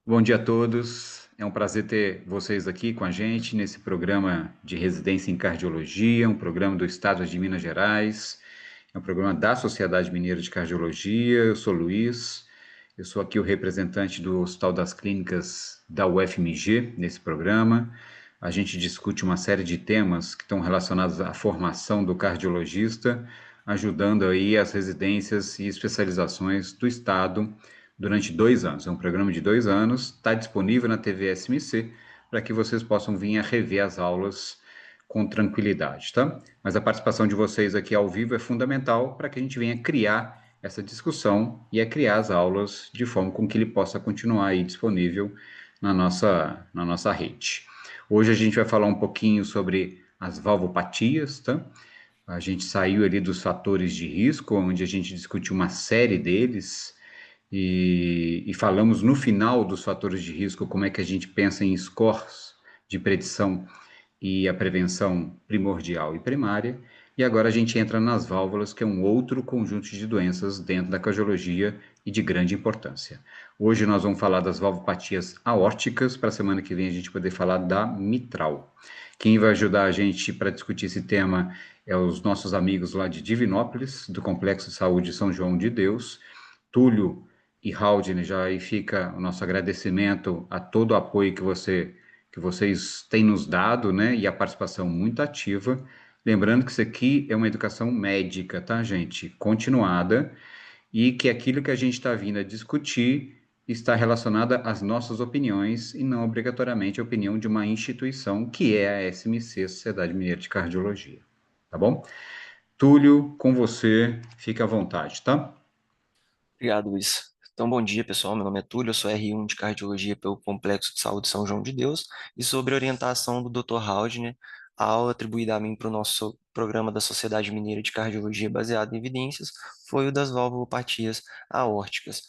Bom dia a todos. É um prazer ter vocês aqui com a gente nesse programa de residência em cardiologia, um programa do Estado de Minas Gerais, é um programa da Sociedade Mineira de Cardiologia. Eu sou Luiz, eu sou aqui o representante do Hospital das Clínicas da UFMG nesse programa. A gente discute uma série de temas que estão relacionados à formação do cardiologista, ajudando aí as residências e especializações do Estado durante 2 anos. É um programa de 2 anos, está disponível na TV SMC para que vocês possam vir a rever as aulas com tranquilidade, tá? Mas a participação de vocês aqui ao vivo é fundamental para que a gente venha criar essa discussão e a criar as aulas de forma com que ele possa continuar aí disponível na nossa rede. Hoje a gente vai falar um pouquinho sobre as valvopatias, tá? A gente saiu ali dos fatores de risco, onde a gente discutiu uma série deles, e falamos no final dos fatores de risco como é que a gente pensa em scores de predição e a prevenção primordial e primária. E agora a gente entra nas válvulas, que é um outro conjunto de doenças dentro da cardiologia e de grande importância. Hoje nós vamos falar das valvopatias aórticas, para a semana que vem a gente poder falar da mitral. Quem vai ajudar a gente para discutir esse tema é os nossos amigos lá de Divinópolis, do Complexo de Saúde São João de Deus, Túlio e Haldane. Já aí fica o nosso agradecimento a todo o apoio que vocês têm nos dado, né? E a participação muito ativa. Lembrando que isso aqui é uma educação médica, tá, gente? Continuada, e que aquilo que a gente está vindo a discutir está relacionada às nossas opiniões e não obrigatoriamente a opinião de uma instituição que é a SMC, Sociedade Mineira de Cardiologia. Tá bom? Túlio, com você, fique à vontade, tá? Obrigado, Luiz. Então, bom dia, pessoal. Meu nome é Túlio, eu sou R1 de Cardiologia pelo Complexo de Saúde São João de Deus e sobre a orientação do Dr. Haldner, a aula atribuída a mim para o nosso programa da Sociedade Mineira de Cardiologia baseado em evidências foi o das valvulopatias aórticas.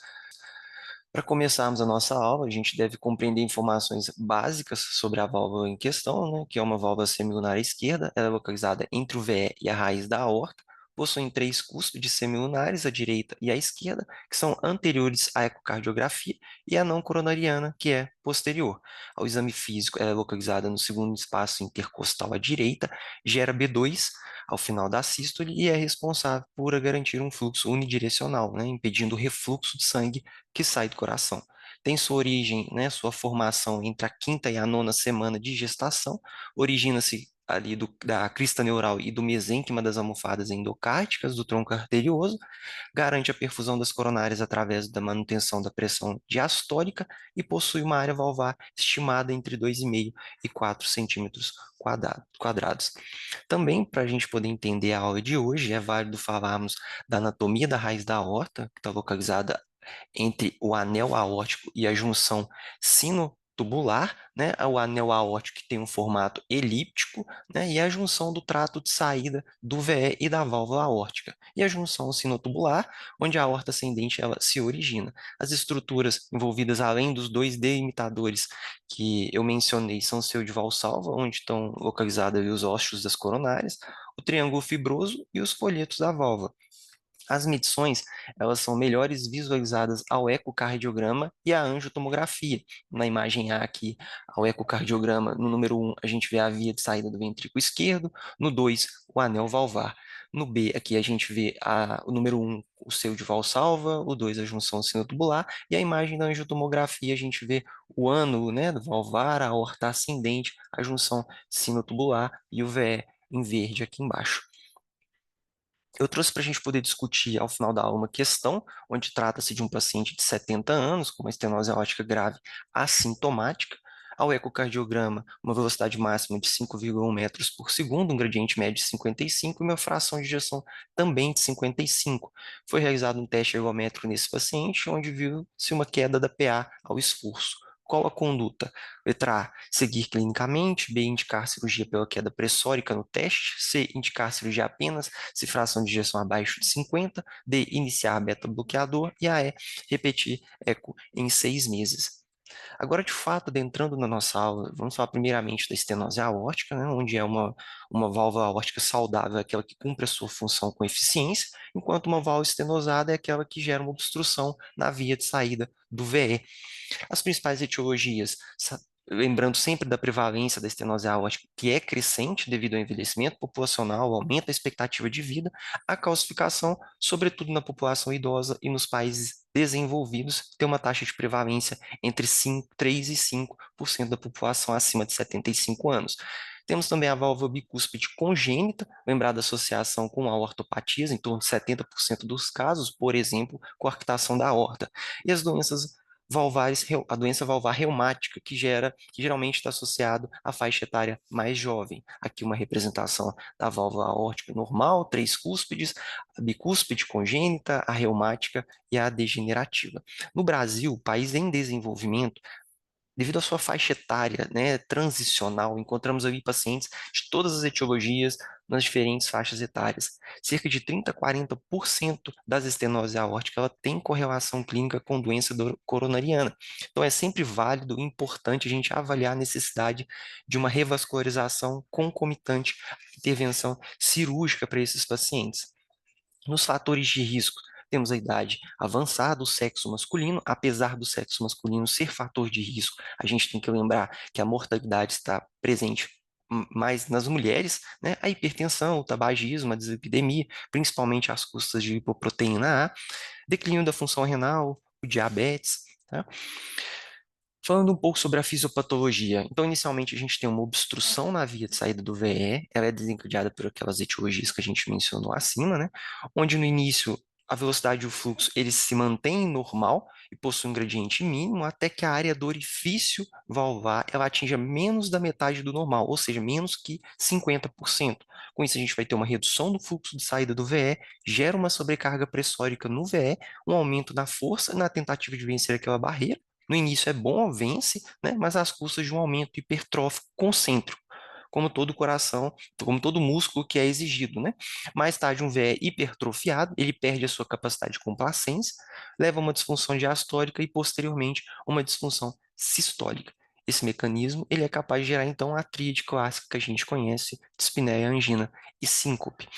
Para começarmos a nossa aula, a gente deve compreender informações básicas sobre a válvula em questão, né, que é uma válvula semilunar esquerda. Ela é localizada entre o VE e a raiz da aorta, possuem três cúspides semilunares, à direita e à esquerda, que são anteriores à ecocardiografia, e a não coronariana, que é posterior. Ao exame físico, ela é localizada no segundo espaço intercostal à direita, gera B2 ao final da sístole e é responsável por garantir um fluxo unidirecional, né, impedindo o refluxo de sangue que sai do coração. Tem sua origem, né, sua formação entre a quinta e a nona semana de gestação, origina-se ali da crista neural e do mesênquima das almofadas endocárdiacas do tronco arterioso, garante a perfusão das coronárias através da manutenção da pressão diastólica e possui uma área valvar estimada entre 2,5 e 4 centímetros quadrados. Também, para a gente poder entender a aula de hoje, é válido falarmos da anatomia da raiz da aorta, que está localizada entre o anel aórtico e a junção sinotubular, né? O anel aórtico que tem um formato elíptico, né? E a junção do trato de saída do VE e da válvula aórtica. E a junção sinotubular, onde a aorta ascendente ela se origina. As estruturas envolvidas, além dos dois delimitadores que eu mencionei, são o seu de Valsalva, onde estão localizados ali os ósseos das coronárias, o triângulo fibroso e os folhetos da válvula. As medições, elas são melhores visualizadas ao ecocardiograma e à angiotomografia. Na imagem A aqui, ao ecocardiograma, no número 1, a gente vê a via de saída do ventrículo esquerdo, no 2, o anel valvar. No B, aqui a gente vê o número 1, o seio de Valsalva, o 2, a junção sinotubular, e a imagem da angiotomografia, a gente vê o ânulo, né, do valvar, a aorta ascendente, a junção sinotubular e o VE em verde aqui embaixo. Eu trouxe para a gente poder discutir ao final da aula uma questão, onde trata-se de um paciente de 70 anos com uma estenose aórtica grave assintomática. Ao ecocardiograma, uma velocidade máxima de 5,1 metros por segundo, um gradiente médio de 55 e uma fração de ejeção também de 55. Foi realizado um teste ergométrico nesse paciente, onde viu-se uma queda da PA ao esforço. Qual a conduta? Letra A, seguir clinicamente. B, indicar cirurgia pela queda pressórica no teste. C, indicar cirurgia apenas se fração de ejeção abaixo de 50. D, iniciar beta-bloqueador. E a E, repetir eco em 6 meses. Agora, de fato, adentrando na nossa aula, vamos falar primeiramente da estenose aórtica, né, onde é uma válvula aórtica saudável, é aquela que cumpre a sua função com eficiência, enquanto uma válvula estenosada é aquela que gera uma obstrução na via de saída do VE. As principais etiologias, lembrando sempre da prevalência da estenose aórtica, que é crescente devido ao envelhecimento populacional, aumenta a expectativa de vida, a calcificação, sobretudo na população idosa e nos países desenvolvidos, tem uma taxa de prevalência entre 3 e 5% da população acima de 75 anos. Temos também a válvula bicúspide congênita, lembrada da associação com aortopatias, em torno de 70% dos casos, por exemplo, coarctação da aorta. E as doenças valvares, a doença valvar reumática, que geralmente está associado à faixa etária mais jovem. Aqui uma representação da válvula aórtica normal, 3 cúspides, a bicúspide congênita, a reumática e a degenerativa. No Brasil, país em desenvolvimento, devido à sua faixa etária, né, transicional, encontramos ali pacientes de todas as etiologias nas diferentes faixas etárias. Cerca de 30 a 40% das estenoses aórticas ela tem correlação clínica com doença coronariana. Então é sempre válido e importante a gente avaliar a necessidade de uma revascularização concomitante, intervenção cirúrgica para esses pacientes. Nos fatores de risco, temos a idade avançada, o sexo masculino. Apesar do sexo masculino ser fator de risco, a gente tem que lembrar que a mortalidade está presente mais nas mulheres, né? A hipertensão, o tabagismo, a dislipidemia, principalmente às custas de lipoproteína A, declínio da função renal, o diabetes, tá? Falando um pouco sobre a fisiopatologia. Então, inicialmente, a gente tem uma obstrução na via de saída do VE, ela é desencadeada por aquelas etiologias que a gente mencionou acima, né? Onde no início a velocidade e o fluxo eles se mantêm normal e possuem um gradiente mínimo até que a área do orifício valvar ela atinja menos da metade do normal, ou seja, menos que 50%. Com isso, a gente vai ter uma redução do fluxo de saída do VE, gera uma sobrecarga pressórica no VE, um aumento na força na tentativa de vencer aquela barreira. No início é bom, vence, né, mas às custas de um aumento hipertrófico concêntrico, como todo coração, como todo músculo que é exigido, né? Mais tarde, um VE hipertrofiado, ele perde a sua capacidade de complacência, leva a uma disfunção diastólica e, posteriormente, uma disfunção sistólica. Esse mecanismo ele é capaz de gerar, então, a tríade clássica que a gente conhece, dispneia, angina e síncope.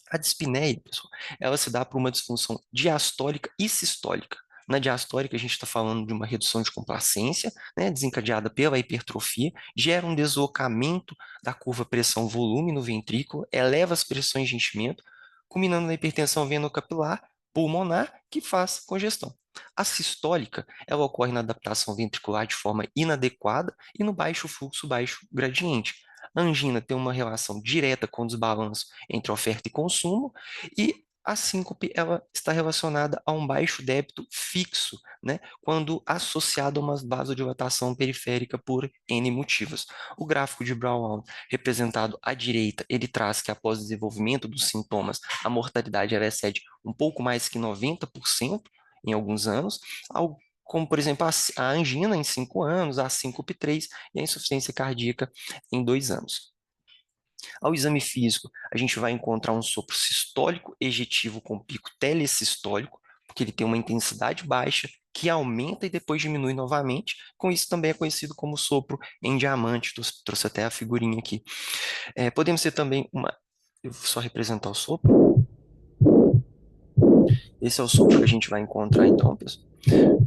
A dispneia, pessoal, ela se dá por uma disfunção diastólica e sistólica. Na diastólica, a gente está falando de uma redução de complacência, né, desencadeada pela hipertrofia, gera um deslocamento da curva pressão-volume no ventrículo, eleva as pressões de enchimento, culminando na hipertensão venocapilar pulmonar, que faz congestão. A sistólica, ela ocorre na adaptação ventricular de forma inadequada e no baixo fluxo, baixo gradiente. A angina tem uma relação direta com o desbalanço entre oferta e consumo, e a síncope ela está relacionada a um baixo débito fixo, né, quando associado a uma vasodilatação periférica por N motivos. O gráfico de Brown, representado à direita, ele traz que após o desenvolvimento dos sintomas, a mortalidade ela excede um pouco mais que 90% em alguns anos, como, por exemplo, a angina em 5 anos, a síncope 3 e a insuficiência cardíaca em 2 anos. Ao exame físico, a gente vai encontrar um sopro sistólico ejetivo com pico telesistólico, porque ele tem uma intensidade baixa, que aumenta e depois diminui novamente. Com isso também é conhecido como sopro em diamante. Trouxe até a figurinha aqui. Podemos ter também uma... Eu vou só representar o sopro. Esse é o sopro que a gente vai encontrar então, pessoal.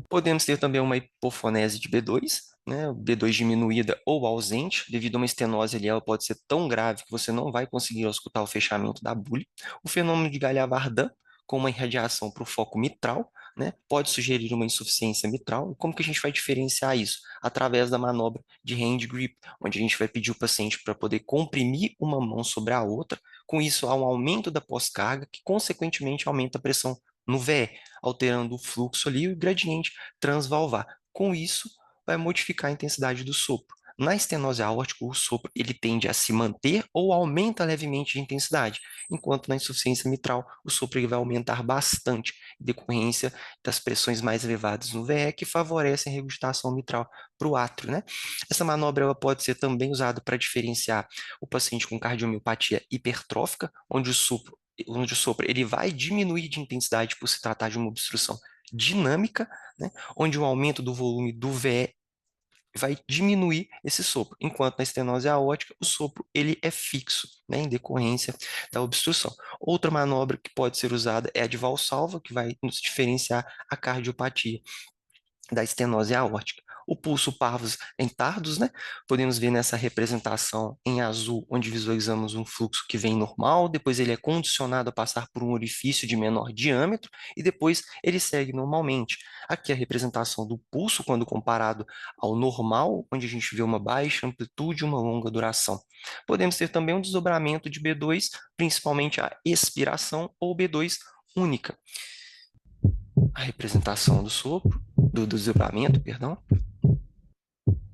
Podemos ter também uma hipofonese de B2, né, B2 diminuída ou ausente, devido a uma estenose ali, ela pode ser tão grave que você não vai conseguir escutar o fechamento da bule. O fenômeno de Galliard-Bardin, com uma irradiação para o foco mitral, né, pode sugerir uma insuficiência mitral. E como que a gente vai diferenciar isso? Através da manobra de hand grip, onde a gente vai pedir o paciente para poder comprimir uma mão sobre a outra. Com isso, há um aumento da pós-carga, que consequentemente aumenta a pressão no VE, alterando o fluxo ali e o gradiente transvalvar. Com isso, vai modificar a intensidade do sopro. Na estenose aórtica, o sopro ele tende a se manter ou aumenta levemente de intensidade, enquanto na insuficiência mitral, o sopro ele vai aumentar bastante, em decorrência das pressões mais elevadas no VE, que favorecem a regurgitação mitral para o átrio, né? Essa manobra ela pode ser também usada para diferenciar o paciente com cardiomiopatia hipertrófica, onde o sopro ele vai diminuir de intensidade por se tratar de uma obstrução dinâmica né? Onde o aumento do volume do VE vai diminuir esse sopro, enquanto na estenose aórtica o sopro ele é fixo, né, em decorrência da obstrução. Outra manobra que pode ser usada é a de Valsalva, que vai nos diferenciar a cardiopatia da estenose aórtica. O pulso parvus em tardos, né? Podemos ver nessa representação em azul, onde visualizamos um fluxo que vem normal, depois ele é condicionado a passar por um orifício de menor diâmetro e depois ele segue normalmente. Aqui a representação do pulso quando comparado ao normal, onde a gente vê uma baixa amplitude e uma longa duração. Podemos ter também um desdobramento de B2, principalmente a expiração ou B2 única. A representação do sopro, do desdobramento, perdão.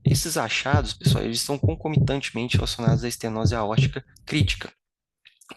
Esses achados, pessoal, eles são concomitantemente relacionados à estenose aórtica crítica.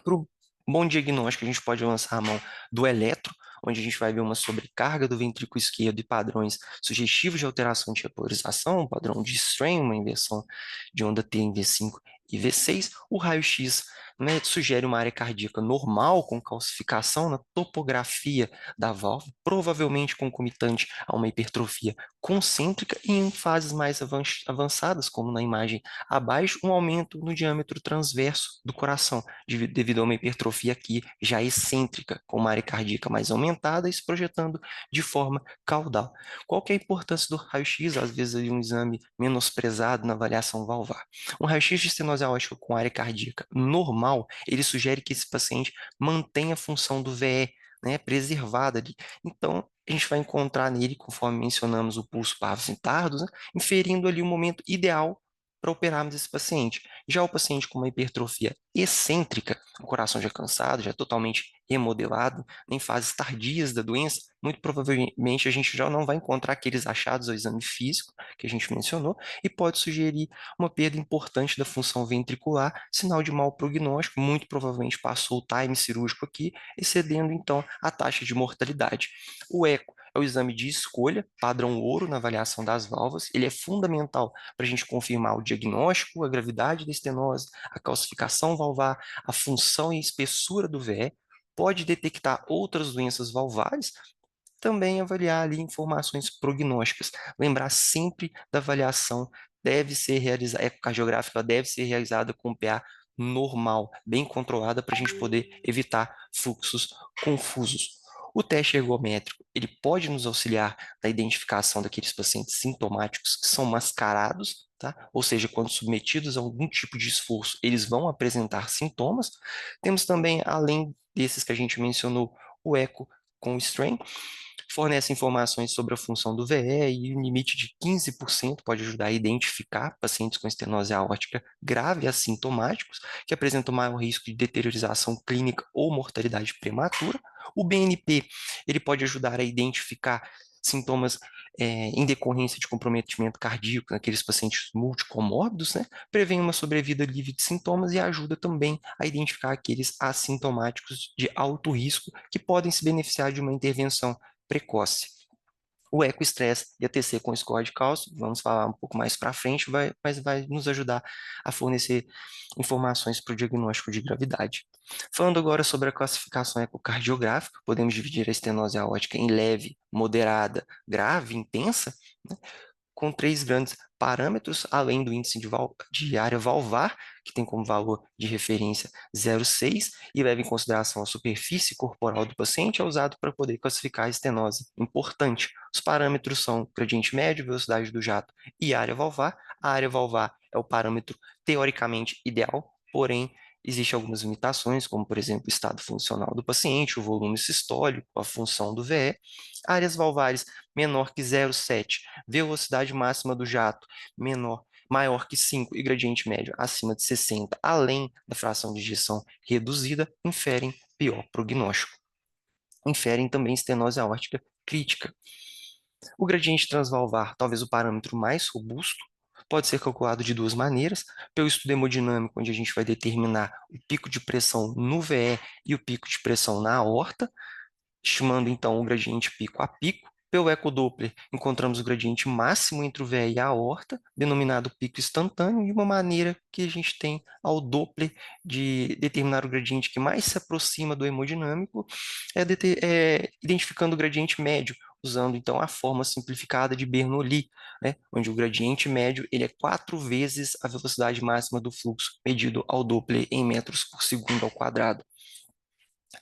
Para o bom diagnóstico, a gente pode lançar a mão do eletro, onde a gente vai ver uma sobrecarga do ventrículo esquerdo e padrões sugestivos de alteração de repolarização, um padrão de strain, uma inversão de onda T em V5 e V6. O raio-x, né, sugere uma área cardíaca normal, com calcificação na topografia da válvula, provavelmente concomitante a uma hipertrofia concêntrica e em fases mais avançadas, como na imagem abaixo, um aumento no diâmetro transverso do coração, devido a uma hipertrofia aqui já excêntrica, com uma área cardíaca mais aumentada e se projetando de forma caudal. Qual que é a importância do raio-x? Às vezes um exame menosprezado na avaliação valvar. Um raio-x de estenose aórtica com área cardíaca normal, ele sugere que esse paciente mantenha a função do VE, né, preservada ali. Então, a gente vai encontrar nele, conforme mencionamos o pulso parvus in tardos, né, inferindo ali o momento ideal para operarmos esse paciente. Já o paciente com uma hipertrofia excêntrica, o coração já cansado, já totalmente remodelado, em fases tardias da doença, muito provavelmente a gente já não vai encontrar aqueles achados ao exame físico que a gente mencionou e pode sugerir uma perda importante da função ventricular, sinal de mau prognóstico, muito provavelmente passou o time cirúrgico aqui, excedendo então a taxa de mortalidade. O eco é o exame de escolha, padrão ouro na avaliação das válvulas, ele é fundamental para a gente confirmar o diagnóstico, a gravidade da estenose, a calcificação valvar, a função e espessura do VE, pode detectar outras doenças valvares, também avaliar ali informações prognósticas. Lembrar sempre da avaliação deve ser realizada, ecocardiográfica deve ser realizada com PA normal, bem controlada para a gente poder evitar fluxos confusos. O teste ergométrico, ele pode nos auxiliar na identificação daqueles pacientes sintomáticos que são mascarados, tá? Ou seja, quando submetidos a algum tipo de esforço, eles vão apresentar sintomas. Temos também, além desses que a gente mencionou, o eco com o strain, fornece informações sobre a função do VE e o limite de 15% pode ajudar a identificar pacientes com estenose aórtica grave e assintomáticos, que apresentam maior risco de deteriorização clínica ou mortalidade prematura. O BNP, ele pode ajudar a identificar sintomas em decorrência de comprometimento cardíaco naqueles pacientes multicomórbidos, né? Prevém uma sobrevida livre de sintomas e ajuda também a identificar aqueles assintomáticos de alto risco que podem se beneficiar de uma intervenção precoce. O ecoestresse e a TC com score de cálcio, vamos falar um pouco mais para frente, mas vai nos ajudar a fornecer informações para o diagnóstico de gravidade. Falando agora sobre a classificação ecocardiográfica, podemos dividir a estenose aórtica em leve, moderada, grave, intensa, né, com três grandes parâmetros, além do índice de área valvar, que tem como valor de referência 0,6 e leva em consideração a superfície corporal do paciente, é usado para poder classificar a estenose. Importante, os parâmetros são gradiente médio, velocidade do jato e área valvar. A área valvar é o parâmetro teoricamente ideal, porém, existem algumas limitações, como, por exemplo, o estado funcional do paciente, o volume sistólico, a função do VE. Áreas valvares menor que 0,7, velocidade máxima do jato maior que 5 e gradiente médio acima de 60, além da fração de ejeção reduzida, inferem pior prognóstico. Inferem também estenose aórtica crítica. O gradiente transvalvar, talvez o parâmetro mais robusto, pode ser calculado de duas maneiras, pelo estudo hemodinâmico, onde a gente vai determinar o pico de pressão no VE e o pico de pressão na aorta, estimando então o gradiente pico a pico. Pelo ecodoppler, encontramos o gradiente máximo entre o VE e a aorta, denominado pico instantâneo, e uma maneira que a gente tem ao Doppler de determinar o gradiente que mais se aproxima do hemodinâmico é identificando o gradiente médio, usando então a forma simplificada de Bernoulli, né, onde o gradiente médio ele é 4 vezes a velocidade máxima do fluxo medido ao Doppler em metros por segundo ao quadrado.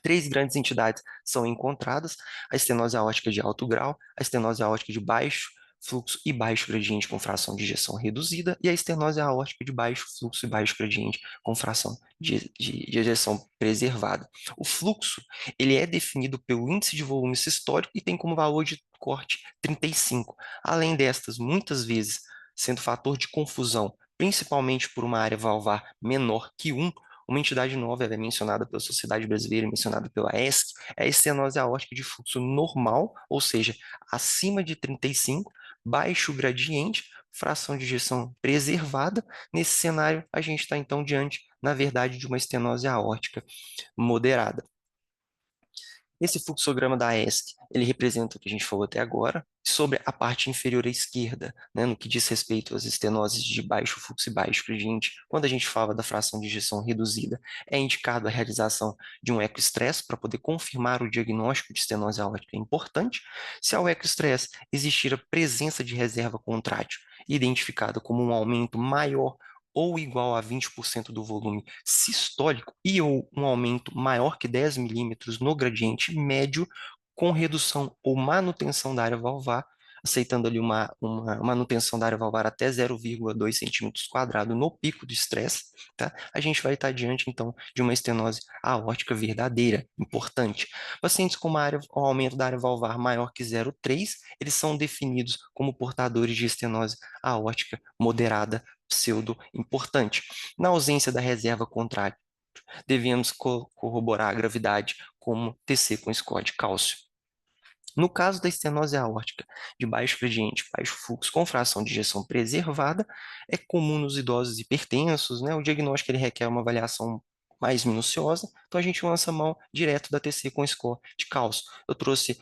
Três grandes entidades são encontradas: a estenose aórtica de alto grau, a estenose aórtica de baixo fluxo e baixo gradiente com fração de ejeção reduzida, e a estenose aórtica de baixo fluxo e baixo gradiente com fração de ejeção preservada. O fluxo ele é definido pelo índice de volume sistólico e tem como valor de corte 35. Além destas, muitas vezes, sendo fator de confusão, principalmente por uma área valvar menor que 1, uma entidade nova, ela é mencionada pela Sociedade Brasileira, mencionada pela ESC, é a estenose aórtica de fluxo normal, ou seja, acima de 35, baixo gradiente, fração de ejeção preservada. Nesse cenário, a gente está então diante, na verdade, de uma estenose aórtica moderada. Esse fluxograma da ESC, ele representa o que a gente falou até agora, sobre a parte inferior à esquerda, né, no que diz respeito às estenoses de baixo fluxo e baixo gradiente. Quando a gente fala da fração de ejeção reduzida, é indicado a realização de um ecoestresse para poder confirmar o diagnóstico de estenose aórtica importante. Se ao ecoestresse existir a presença de reserva contrátil, identificada como um aumento maior ou igual a 20% do volume sistólico e ou um aumento maior que 10 milímetros no gradiente médio, com redução ou manutenção da área valvar, aceitando ali uma manutenção da área valvar até 0,2 centímetros quadrados no pico do estresse, tá? A gente vai estar diante, então, de uma estenose aórtica verdadeira, importante. Pacientes com um aumento da área valvar maior que 0,3, eles são definidos como portadores de estenose aórtica moderada pseudo importante. Na ausência da reserva contrária, devemos corroborar a gravidade como TC com score de cálcio. No caso da estenose aórtica de baixo gradiente, baixo fluxo com fração de ejeção preservada, é comum nos idosos hipertensos, né? O diagnóstico ele requer uma avaliação mais minuciosa, então a gente lança a mão direto da TC com score de cálcio. Eu trouxe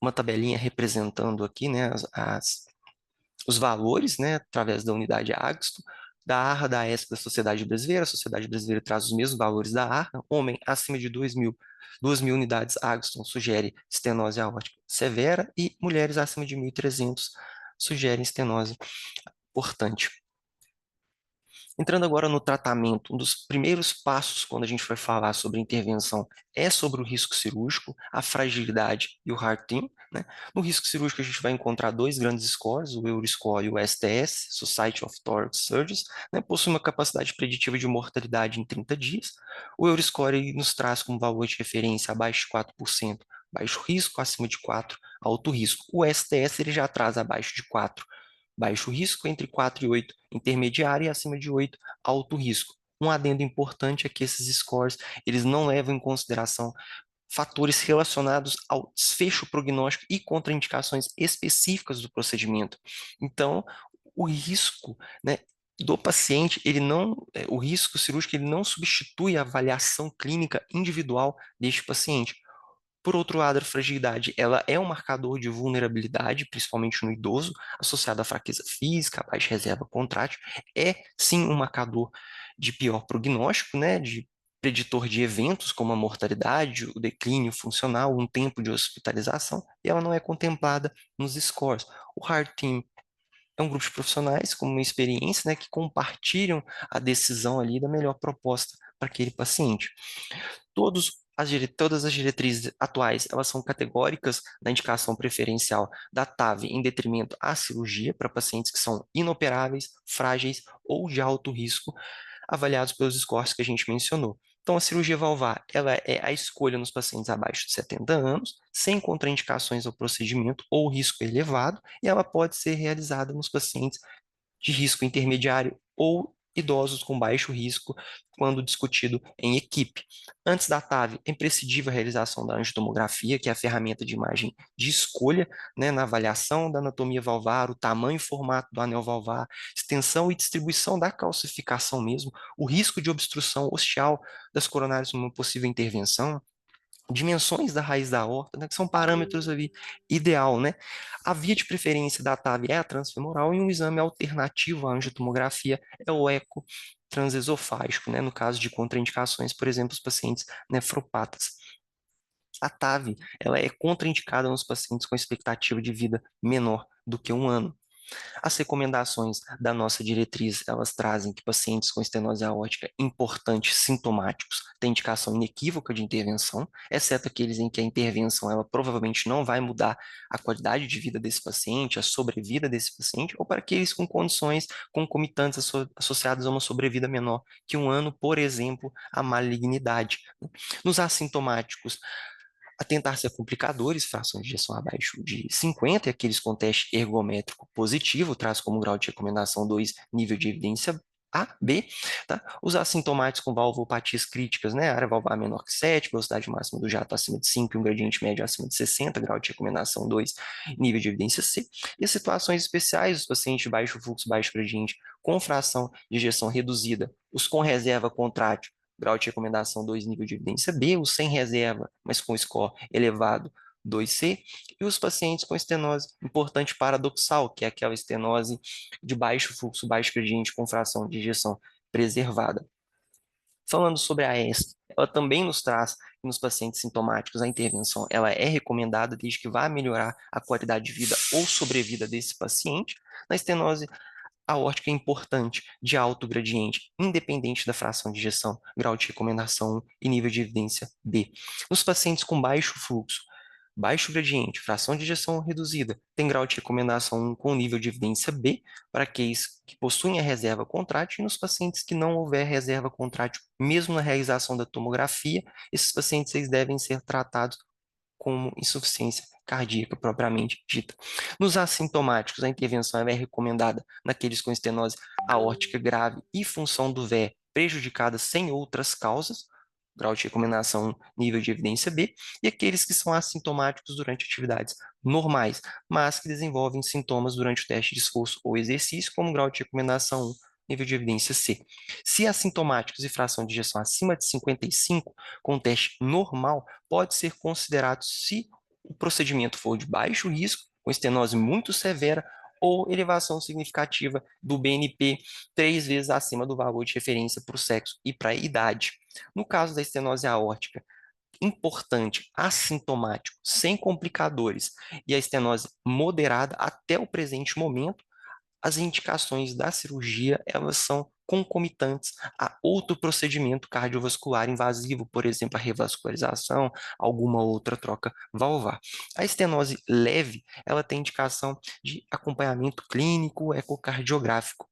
uma tabelinha representando aqui, né, os valores, né, através da unidade Agsto, da ARRA, da ESC, da Sociedade Brasileira. A Sociedade Brasileira traz os mesmos valores da ARRA. Homem acima de 2.000 unidades Agston sugere estenose aórtica severa e mulheres acima de 1.300 sugerem estenose importante. Entrando agora no tratamento, um dos primeiros passos quando a gente vai falar sobre intervenção é sobre o risco cirúrgico, a fragilidade e o heart team, né? No risco cirúrgico a gente vai encontrar dois grandes scores, o Euroscore e o STS, Society of Thoracic Surgeons, né? Possui uma capacidade preditiva de mortalidade em 30 dias. O Euroscore nos traz como valor de referência abaixo de 4%, baixo risco, acima de 4, alto risco. O STS ele já traz abaixo de 4, baixo risco, entre 4 e 8, intermediário, e acima de 8, alto risco. Um adendo importante é que esses scores, eles não levam em consideração fatores relacionados ao desfecho prognóstico e contraindicações específicas do procedimento. Então, o risco, né, do paciente, o risco cirúrgico, ele não substitui a avaliação clínica individual deste paciente. Por outro lado, a fragilidade, ela é um marcador de vulnerabilidade, principalmente no idoso, associado à fraqueza física, à baixa reserva contrátil. É, sim, um marcador de pior prognóstico, né, de preditor de eventos como a mortalidade, o declínio funcional, um tempo de hospitalização, e ela não é contemplada nos scores. O Heart Team é um grupo de profissionais com uma experiência, né, que compartilham a decisão ali da melhor proposta para aquele paciente. Todas as diretrizes atuais, elas são categóricas na indicação preferencial da TAV em detrimento à cirurgia para pacientes que são inoperáveis, frágeis ou de alto risco, avaliados pelos scores que a gente mencionou. Então, a cirurgia valvar, ela é a escolha nos pacientes abaixo de 70 anos, sem contraindicações ao procedimento ou risco elevado, e ela pode ser realizada nos pacientes de risco intermediário ou idosos com baixo risco, quando discutido em equipe. Antes da TAV, é imprescindível a realização da angiotomografia, que é a ferramenta de imagem de escolha, né, na avaliação da anatomia valvar, o tamanho e formato do anel valvar, extensão e distribuição da calcificação mesmo, o risco de obstrução ostial das coronárias numa possível intervenção, dimensões da raiz da aorta, né, que são parâmetros ali ideal, né? A via de preferência da TAV é a transfemoral e um exame alternativo à angiotomografia é o eco transesofágico, né? No caso de contraindicações, por exemplo, os pacientes nefropatas. A TAV, ela é contraindicada nos pacientes com expectativa de vida menor do que 1 ano. As recomendações da nossa diretriz, elas trazem que pacientes com estenose aórtica importantes sintomáticos têm indicação inequívoca de intervenção, exceto aqueles em que a intervenção ela provavelmente não vai mudar a qualidade de vida desse paciente, a sobrevida desse paciente, ou para aqueles com condições concomitantes associadas a uma sobrevida menor que 1 ano, por exemplo, a malignidade. Nos assintomáticos, atentar-se a complicadores, fração de ejeção abaixo de 50, e aqueles com teste ergométrico positivo, traz como grau de recomendação 2, nível de evidência A, B, tá? Os assintomáticos com valvopatias críticas, né? Área valvar menor que 7, velocidade máxima do jato acima de 5 e um gradiente médio acima de 60, grau de recomendação 2, nível de evidência C. E as situações especiais, os pacientes de baixo fluxo, baixo gradiente, com fração de ejeção reduzida, os com reserva contrátil, grau de recomendação 2, nível de evidência B, os sem reserva, mas com score elevado 2C, e os pacientes com estenose importante paradoxal, que é aquela estenose de baixo fluxo, baixo gradiente com fração de ejeção preservada. Falando sobre a EST, ela também nos traz que nos pacientes sintomáticos a intervenção ela é recomendada desde que vá melhorar a qualidade de vida ou sobrevida desse paciente. Na estenose aórtica é importante, de alto gradiente, independente da fração de ejeção, grau de recomendação 1 e nível de evidência B. Nos pacientes com baixo fluxo, baixo gradiente, fração de ejeção reduzida, tem grau de recomendação 1 com nível de evidência B para aqueles que possuem a reserva contrátil e nos pacientes que não houver reserva contrátil, mesmo na realização da tomografia, esses pacientes eles devem ser tratados como insuficiência cardíaca propriamente dita. Nos assintomáticos, a intervenção é recomendada naqueles com estenose aórtica grave e função do VE prejudicada sem outras causas, grau de recomendação nível de evidência B, e aqueles que são assintomáticos durante atividades normais, mas que desenvolvem sintomas durante o teste de esforço ou exercício, como grau de recomendação 1, nível de evidência C. Se assintomáticos e fração de ejeção acima de 55, com teste normal, pode ser considerado se o procedimento for de baixo risco, com estenose muito severa, ou elevação significativa do BNP 3 vezes acima do valor de referência para o sexo e para a idade. No caso da estenose aórtica, importante, assintomático, sem complicadores, e a estenose moderada até o presente momento, as indicações da cirurgia, elas são concomitantes a outro procedimento cardiovascular invasivo, por exemplo, a revascularização, alguma outra troca valvar. A estenose leve, ela tem indicação de acompanhamento clínico ecocardiográfico.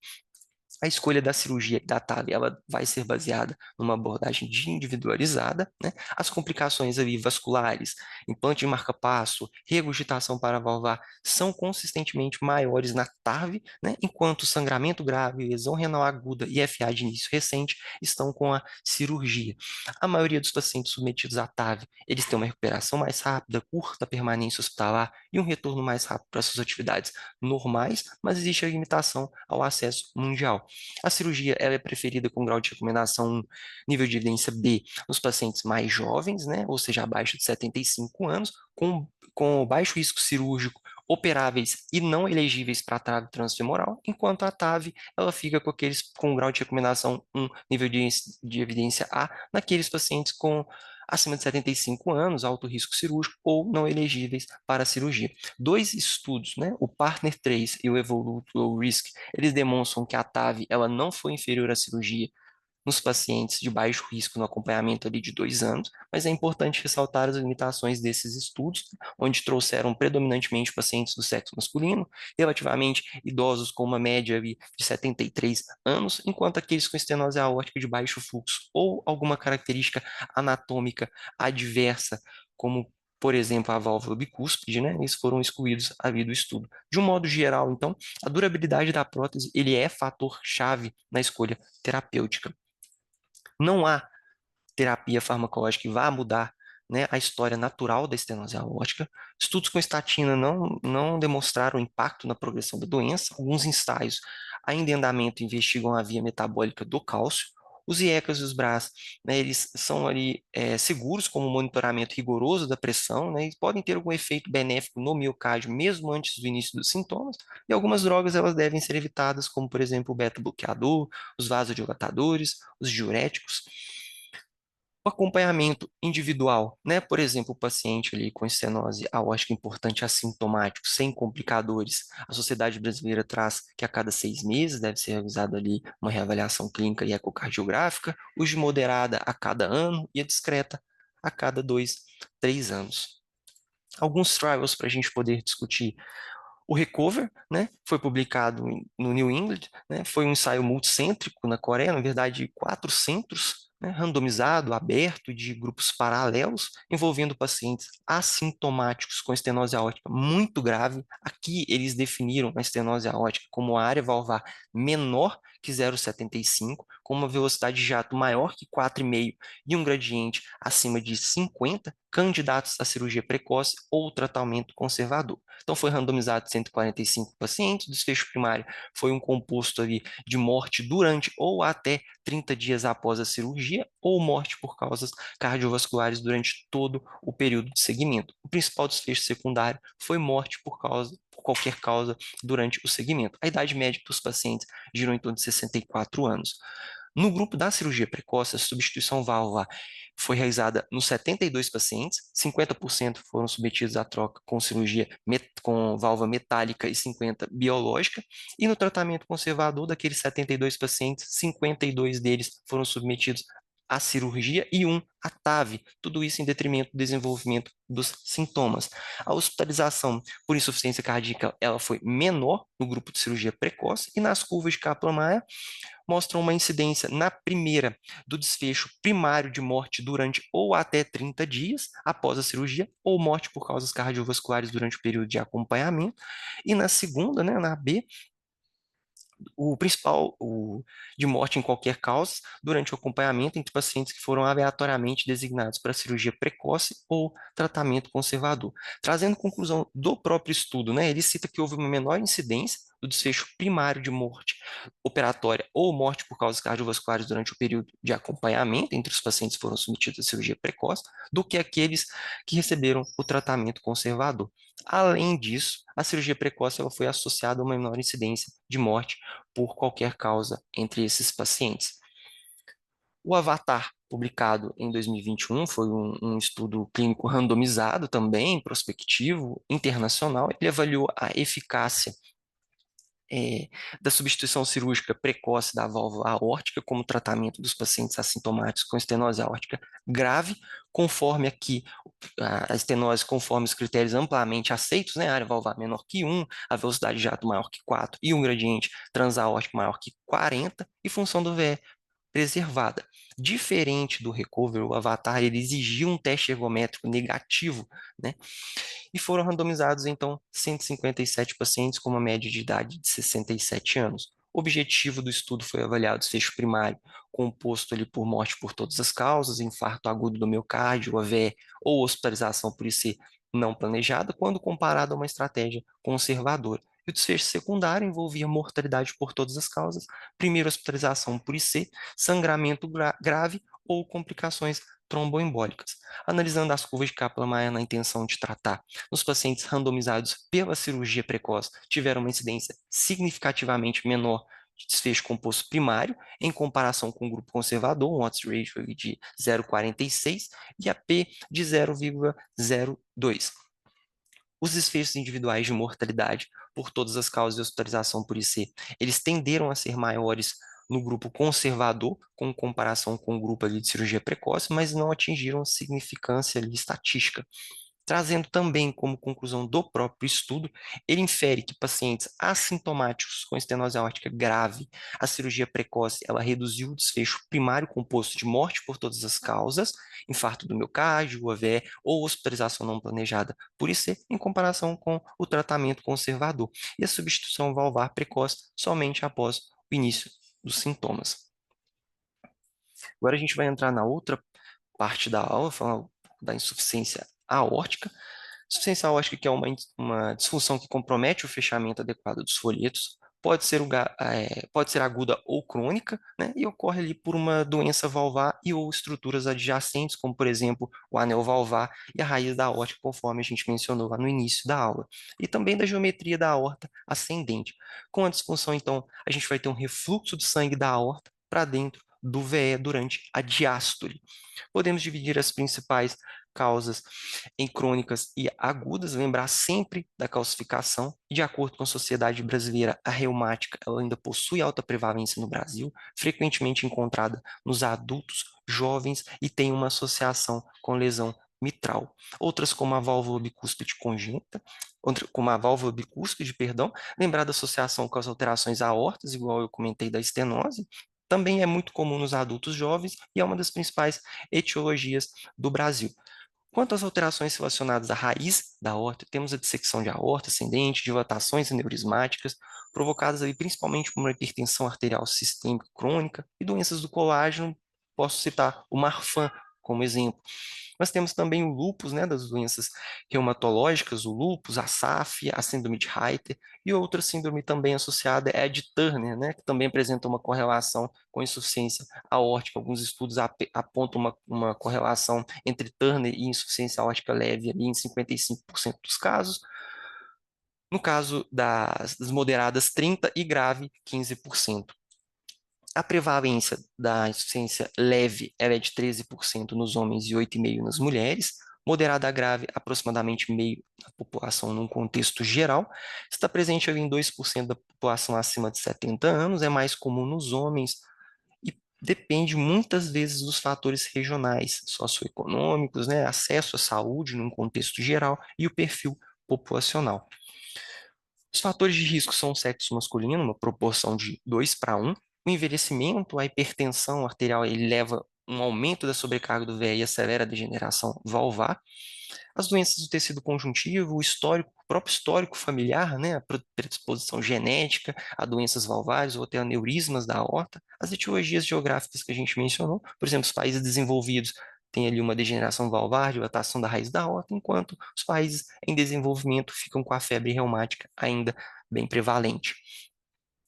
A escolha da cirurgia da TAV, ela vai ser baseada numa abordagem individualizada, né? As complicações ali vasculares, implante de marca-passo, regurgitação paravalvar são consistentemente maiores na TAV, né? Enquanto sangramento grave, lesão renal aguda e FA de início recente estão com a cirurgia. A maioria dos pacientes submetidos à TAV, eles têm uma recuperação mais rápida, curta permanência hospitalar e um retorno mais rápido para suas atividades normais, mas existe a limitação ao acesso mundial. A cirurgia ela é preferida com grau de recomendação 1, nível de evidência B, nos pacientes mais jovens, né, ou seja, abaixo de 75 anos, com baixo risco cirúrgico, operáveis e não elegíveis para trave transfemoral, enquanto a TAV ela fica com aqueles com grau de recomendação 1, nível de evidência A, naqueles pacientes com acima de 75 anos, alto risco cirúrgico ou não elegíveis para a cirurgia. Dois estudos, né, o Partner 3 e o Evolute Low Risk, eles demonstram que a TAV ela não foi inferior à cirurgia nos pacientes de baixo risco no acompanhamento ali de 2 anos, mas é importante ressaltar as limitações desses estudos, onde trouxeram predominantemente pacientes do sexo masculino, relativamente idosos com uma média ali de 73 anos, enquanto aqueles com estenose aórtica de baixo fluxo ou alguma característica anatômica adversa, como por exemplo, a válvula bicúspide, né? Eles foram excluídos ali do estudo. De um modo geral, então, a durabilidade da prótese, ele é fator-chave na escolha terapêutica. Não há terapia farmacológica que vá mudar, né, a história natural da estenose aórtica. Estudos com estatina não demonstraram impacto na progressão da doença. Alguns ensaios ainda em andamento investigam a via metabólica do cálcio. Os IECAs e os BRAs, né, eles são ali seguros como monitoramento rigoroso da pressão, né, e podem ter algum efeito benéfico no miocárdio mesmo antes do início dos sintomas. E algumas drogas elas devem ser evitadas, como por exemplo o beta-bloqueador, os vasodilatadores, os diuréticos. O acompanhamento individual, né? Por exemplo, o paciente ali com estenose aórtica importante assintomático, sem complicadores. A Sociedade Brasileira traz que a cada 6 meses deve ser realizada ali uma reavaliação clínica e ecocardiográfica, os de moderada a cada ano e a discreta a cada 2, 3 anos. Alguns trials para a gente poder discutir o Recover, né, foi publicado no New England, né, foi um ensaio multicêntrico na Coreia, na verdade, 4 centros, né, randomizado, aberto, de grupos paralelos, envolvendo pacientes assintomáticos com estenose aórtica muito grave. Aqui eles definiram a estenose aórtica como a área valvar menor que 0,75, com uma velocidade de jato maior que 4,5 e um gradiente acima de 50, candidatos à cirurgia precoce ou tratamento conservador. Então, foi randomizado 145 pacientes. O desfecho primário foi um composto ali de morte durante ou até 30 dias após a cirurgia, ou morte por causas cardiovasculares durante todo o período de seguimento. O principal desfecho secundário foi morte por qualquer causa durante o segmento. A idade média dos pacientes girou em torno de 64 anos. No grupo da cirurgia precoce, a substituição válvula foi realizada nos 72 pacientes, 50% foram submetidos à troca com cirurgia com válvula metálica e 50 biológica, e no tratamento conservador daqueles 72 pacientes, 52 deles foram submetidos à cirurgia e um à TAV, tudo isso em detrimento do desenvolvimento dos sintomas. A hospitalização por insuficiência cardíaca ela foi menor no grupo de cirurgia precoce, e nas curvas de Kaplan-Meier mostram uma incidência na primeira do desfecho primário de morte durante ou até 30 dias após a cirurgia, ou morte por causas cardiovasculares durante o período de acompanhamento, e na segunda, né, na B, o principal de morte em qualquer causa durante o acompanhamento entre pacientes que foram aleatoriamente designados para cirurgia precoce ou tratamento conservador. Trazendo conclusão do próprio estudo, né, ele cita que houve uma menor incidência do desfecho primário de morte operatória ou morte por causas cardiovasculares durante o período de acompanhamento entre os pacientes que foram submetidos à cirurgia precoce do que aqueles que receberam o tratamento conservador. Além disso, a cirurgia precoce ela foi associada a uma menor incidência de morte por qualquer causa entre esses pacientes. O Avatar, publicado em 2021, foi um estudo clínico randomizado também, prospectivo, internacional. Ele avaliou a eficácia da substituição cirúrgica precoce da válvula aórtica como tratamento dos pacientes assintomáticos com estenose aórtica grave, conforme aqui a estenose conforme os critérios amplamente aceitos, né? A área valvar menor que 1, a velocidade de jato maior que 4 e um gradiente transaórtico maior que 40 e função do VE preservada. Diferente do Recover, o Avatar ele exigiu um teste ergométrico negativo, né? E foram randomizados, então, 157 pacientes com uma média de idade de 67 anos. O objetivo do estudo foi avaliar o desfecho primário, composto ali por morte por todas as causas, infarto agudo do miocárdio, AVE ou hospitalização por IC não planejada, quando comparado a uma estratégia conservadora. E o desfecho secundário envolvia mortalidade por todas as causas, primeira hospitalização por IC, sangramento grave ou complicações tromboembólicas. Analisando as curvas de Kaplan-Meier na intenção de tratar, os pacientes randomizados pela cirurgia precoce tiveram uma incidência significativamente menor de desfecho composto primário, em comparação com o grupo conservador, um odds ratio de 0,46 e a P de 0,02. Os desfechos individuais de mortalidade por todas as causas de hospitalização por IC, eles tenderam a ser maiores no grupo conservador, com comparação com o grupo ali de cirurgia precoce, mas não atingiram significância ali estatística. Trazendo também como conclusão do próprio estudo, ele infere que pacientes assintomáticos com estenose aórtica grave, a cirurgia precoce, ela reduziu o desfecho primário composto de morte por todas as causas, infarto do miocárdio, AVE ou hospitalização não planejada por IC, em comparação com o tratamento conservador, e a substituição valvar precoce somente após o início dos sintomas. Agora a gente vai entrar na outra parte da aula, falar um pouco da insuficiência aórtica. Insuficiência aórtica, que é uma disfunção que compromete o fechamento adequado dos folhetos, pode ser aguda ou crônica, né, e ocorre ali por uma doença valvar e ou estruturas adjacentes, como, por exemplo, o anel valvar e a raiz da aórtica, conforme a gente mencionou lá no início da aula, e também da geometria da aorta ascendente. Com a disfunção, então, a gente vai ter um refluxo de sangue da aorta para dentro do VE durante a diástole. Podemos dividir as principais causas em crônicas e agudas, lembrar sempre da calcificação. De acordo com a Sociedade Brasileira, a reumática ela ainda possui alta prevalência no Brasil, frequentemente encontrada nos adultos jovens e tem uma associação com lesão mitral. Outras, como a válvula bicúspide congênita, como a válvula bicúspide, perdão, lembrar da associação com as alterações aórticas, igual eu comentei da estenose, também é muito comum nos adultos jovens e é uma das principais etiologias do Brasil. Quanto às alterações relacionadas à raiz da aorta, temos a dissecção de aorta ascendente, dilatações aneurismáticas, provocadas ali principalmente por uma hipertensão arterial sistêmica crônica e doenças do colágeno. Posso citar o Marfan como exemplo. Nós temos também o lúpus, né, das doenças reumatológicas, o lúpus, a SAF, a síndrome de Reiter, e outra síndrome também associada é a de Turner, né, que também apresenta uma correlação com insuficiência aórtica. Alguns estudos apontam uma correlação entre Turner e insuficiência aórtica leve ali em 55% dos casos. No caso das moderadas, 30% e grave, 15%. A prevalência da insuficiência leve ela é de 13% nos homens e 8,5% nas mulheres. Moderada a grave, aproximadamente meio da população num contexto geral. Está presente ali em 2% da população acima de 70 anos, é mais comum nos homens e depende muitas vezes dos fatores regionais, socioeconômicos, né, acesso à saúde num contexto geral e o perfil populacional. Os fatores de risco são o sexo masculino, uma proporção de 2:1. O envelhecimento, a hipertensão arterial, ele leva um aumento da sobrecarga do VE e acelera a degeneração valvar. As doenças do tecido conjuntivo, o histórico, o próprio histórico familiar, né, a predisposição genética a doenças valvares ou até aneurismas da aorta, as etiologias geográficas que a gente mencionou, por exemplo, os países desenvolvidos têm ali uma degeneração valvar, dilatação da raiz da aorta, enquanto os países em desenvolvimento ficam com a febre reumática ainda bem prevalente.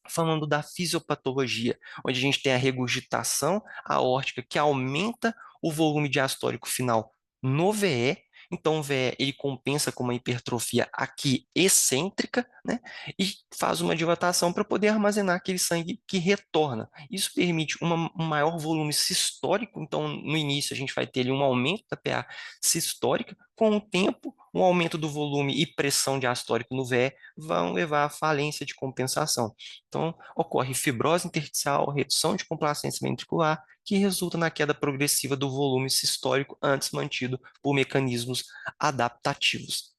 Falando da fisiopatologia, onde a gente tem a regurgitação aórtica que aumenta o volume diastólico final no VE. Então, o VE ele compensa com uma hipertrofia aqui excêntrica, né? E faz uma dilatação para poder armazenar aquele sangue que retorna. Isso permite um maior volume sistólico. Então, no início, a gente vai ter ali um aumento da PA sistólica. Com o tempo, um aumento do volume e pressão diastólica no VE vão levar à falência de compensação. Então, ocorre fibrose intersticial, redução de complacência ventricular, que resulta na queda progressiva do volume sistólico antes mantido por mecanismos adaptativos.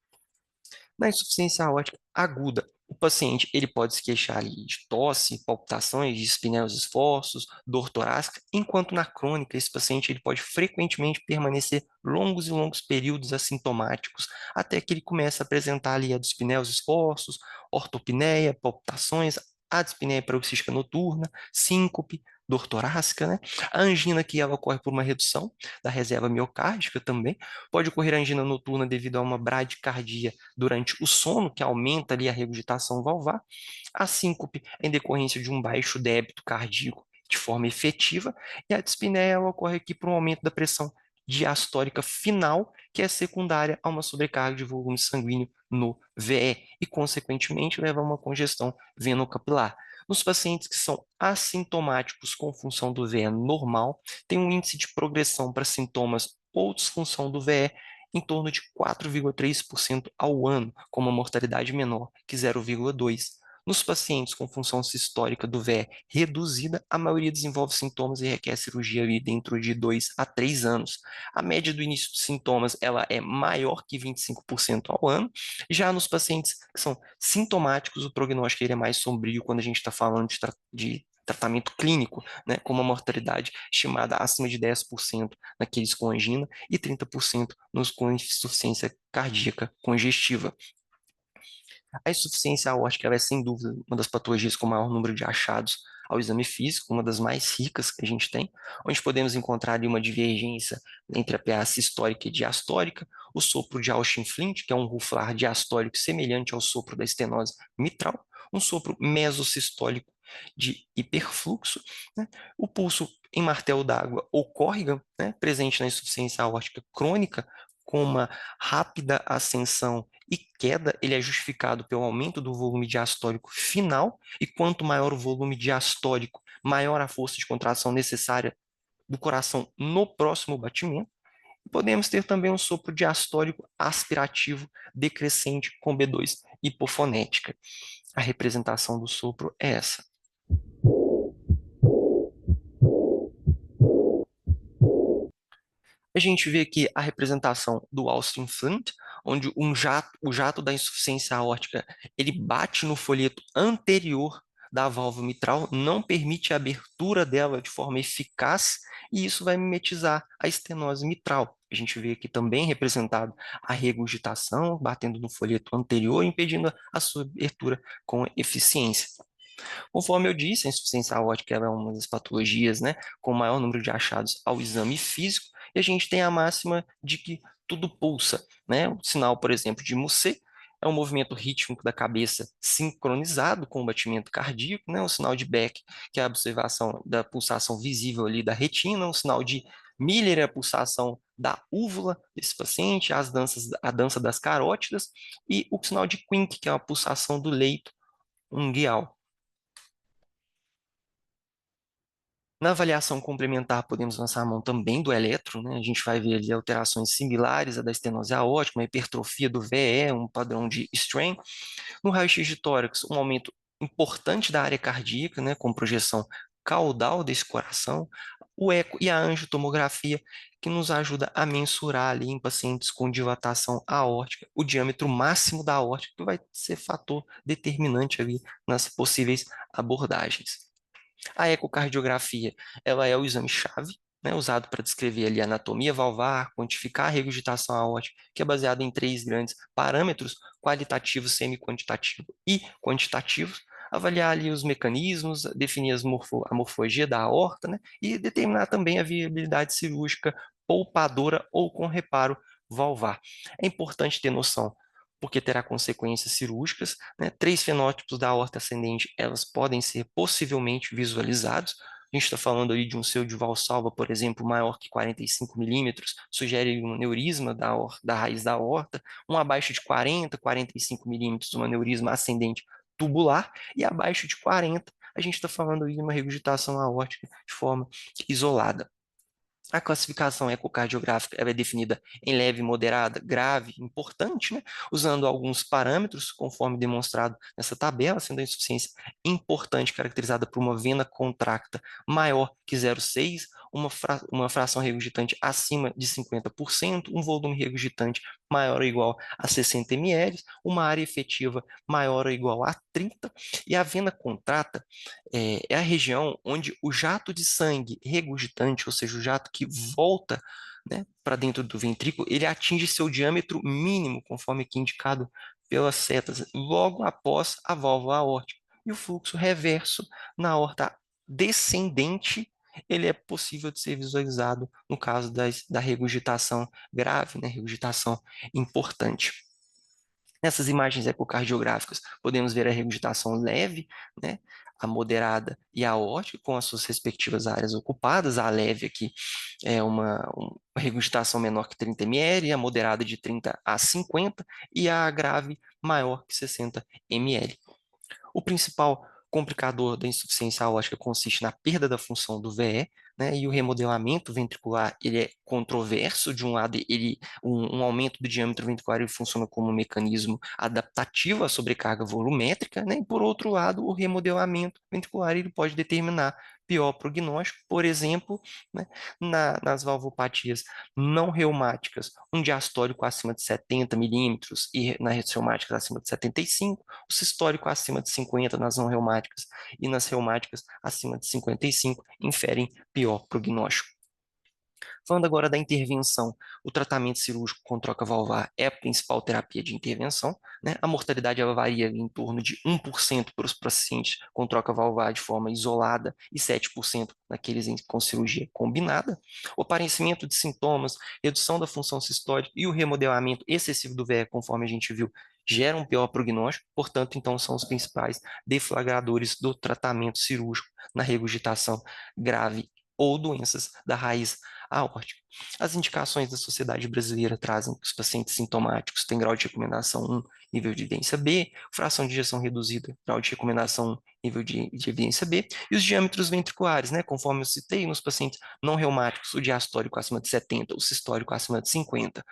Na insuficiência aórtica aguda, o paciente ele pode se queixar ali de tosse, palpitações, dispneia aos esforços, dor torácica, enquanto na crônica esse paciente ele pode frequentemente permanecer longos e longos períodos assintomáticos, até que ele comece a apresentar ali a dispneia aos esforços, ortopneia, palpitações, a dispneia paroxística noturna, síncope, dor torácica, né? A angina que ela ocorre por uma redução da reserva miocárdica também, pode ocorrer angina noturna devido a uma bradicardia durante o sono, que aumenta ali a regurgitação valvar. A síncope é em decorrência de um baixo débito cardíaco de forma efetiva, e a dispneia ocorre aqui por um aumento da pressão diastólica final, que é secundária a uma sobrecarga de volume sanguíneo no VE e, consequentemente, leva a uma congestão venocapilar. Nos pacientes que são assintomáticos com função do VE normal, tem um índice de progressão para sintomas ou disfunção do VE em torno de 4,3% ao ano, com uma mortalidade menor que 0,2%. Nos pacientes com função sistólica do VE reduzida, a maioria desenvolve sintomas e requer cirurgia ali dentro de 2 a 3 anos. A média do início dos sintomas ela é maior que 25% ao ano. Já nos pacientes que são sintomáticos, o prognóstico ele é mais sombrio quando a gente está falando de tratamento clínico, né, com uma mortalidade estimada acima de 10% naqueles com angina e 30% nos com insuficiência cardíaca congestiva. A insuficiência aórtica ela é, sem dúvida, uma das patologias com maior número de achados ao exame físico, uma das mais ricas que a gente tem, onde podemos encontrar ali uma divergência entre a PA sistólica e diastólica, o sopro de Auschwitz-Flint, que é um ruflar diastólico semelhante ao sopro da estenose mitral, um sopro mesosistólico de hiperfluxo, né? O pulso em martelo d'água ou córrega, né, presente na insuficiência aórtica crônica, com uma rápida ascensão e queda, ele é justificado pelo aumento do volume diastólico final, e quanto maior o volume diastólico, maior a força de contração necessária do coração no próximo batimento. Podemos ter também um sopro diastólico aspirativo decrescente com B2 hipofonética. A representação do sopro é essa. A gente vê aqui a representação do Austin Flint, onde o jato da insuficiência aórtica ele bate no folheto anterior da válvula mitral, não permite a abertura dela de forma eficaz, e isso vai mimetizar a estenose mitral. A gente vê aqui também representado a regurgitação batendo no folheto anterior, impedindo a sua abertura com eficiência. Conforme eu disse, a insuficiência aórtica é uma das patologias, né, com o maior número de achados ao exame físico, e a gente tem a máxima de que tudo pulsa, né? O sinal, por exemplo, de Mussé é um movimento rítmico da cabeça sincronizado com o batimento cardíaco, né? O sinal de Beck, que é a observação da pulsação visível ali da retina, o sinal de Miller é a pulsação da úvula desse paciente, a dança das carótidas, e o sinal de Quink, que é a pulsação do leito unguial. Na avaliação complementar, podemos lançar a mão também do eletro, né? A gente vai ver ali alterações similares à da estenose aórtica, uma hipertrofia do VE, um padrão de strain. No raio-x de tórax, um aumento importante da área cardíaca, né? Com projeção caudal desse coração. O eco e a angiotomografia, que nos ajuda a mensurar ali em pacientes com dilatação aórtica, o diâmetro máximo da aórtica, que vai ser fator determinante ali nas possíveis abordagens. A ecocardiografia, ela é o exame-chave, né, usado para descrever ali a anatomia valvar, quantificar a regurgitação aórtica, que é baseado em 3 grandes parâmetros, qualitativo, semi-quantitativo e quantitativo, avaliar ali os mecanismos, definir a morfologia da aorta, né, e determinar também a viabilidade cirúrgica poupadora ou com reparo valvar. É importante ter noção porque terá consequências cirúrgicas, né? 3 fenótipos da aorta ascendente, elas podem ser possivelmente visualizados. A gente está falando ali de um seio de Valsalva, por exemplo, maior que 45 milímetros, sugere um aneurisma da raiz da aorta, um abaixo de 40, 45 milímetros, um aneurisma ascendente tubular, e abaixo de 40, a gente está falando ali de uma regurgitação aórtica de forma isolada. A classificação ecocardiográfica ela é definida em leve, moderada, grave, importante, né? Usando alguns parâmetros, conforme demonstrado nessa tabela, sendo a insuficiência importante, caracterizada por uma vena contracta maior que 0,6, uma fração regurgitante acima de 50%, um volume regurgitante maior ou igual a 60 ml, uma área efetiva maior ou igual a 30, e a vena contrata é a região onde o jato de sangue regurgitante, ou seja, o jato que volta, né, para dentro do ventrículo, ele atinge seu diâmetro mínimo, conforme aqui indicado pelas setas, logo após a válvula aórtica. E o fluxo reverso na aorta descendente, ele é possível de ser visualizado no caso da regurgitação grave, né, regurgitação importante. Nessas imagens ecocardiográficas, podemos ver a regurgitação leve, né, a moderada e a aórtica, com as suas respectivas áreas ocupadas. A leve aqui é uma regurgitação menor que 30 ml, a moderada de 30 a 50 e a grave maior que 60 ml. O principal complicador da insuficiência aórtica consiste na perda da função do VE, né, e o remodelamento ventricular ele é controverso. De um lado, um aumento do diâmetro ventricular ele funciona como um mecanismo adaptativo à sobrecarga volumétrica, né, e por outro lado, o remodelamento ventricular ele pode determinar pior prognóstico, por exemplo, né, nas valvopatias não reumáticas, um diastólico acima de 70 milímetros e nas reumáticas acima de 75, o sistólico acima de 50 nas não reumáticas e nas reumáticas acima de 55 inferem pior prognóstico. Falando agora da intervenção, o tratamento cirúrgico com troca valvar é a principal terapia de intervenção, né? A mortalidade ela varia em torno de 1% para os pacientes com troca valvar de forma isolada e 7% naqueles com cirurgia combinada. O aparecimento de sintomas, redução da função sistólica e o remodelamento excessivo do VE, conforme a gente viu, geram um pior prognóstico, portanto, então, são os principais deflagradores do tratamento cirúrgico na regurgitação grave ou doenças da raiz aórtica. As indicações da Sociedade Brasileira trazem que os pacientes sintomáticos têm grau de recomendação 1, nível de evidência B, fração de ejeção reduzida, grau de recomendação 1, nível de evidência B, e os diâmetros ventriculares, né, conforme eu citei, nos pacientes não reumáticos, o diastólico acima de 70, o sistólico acima de 50,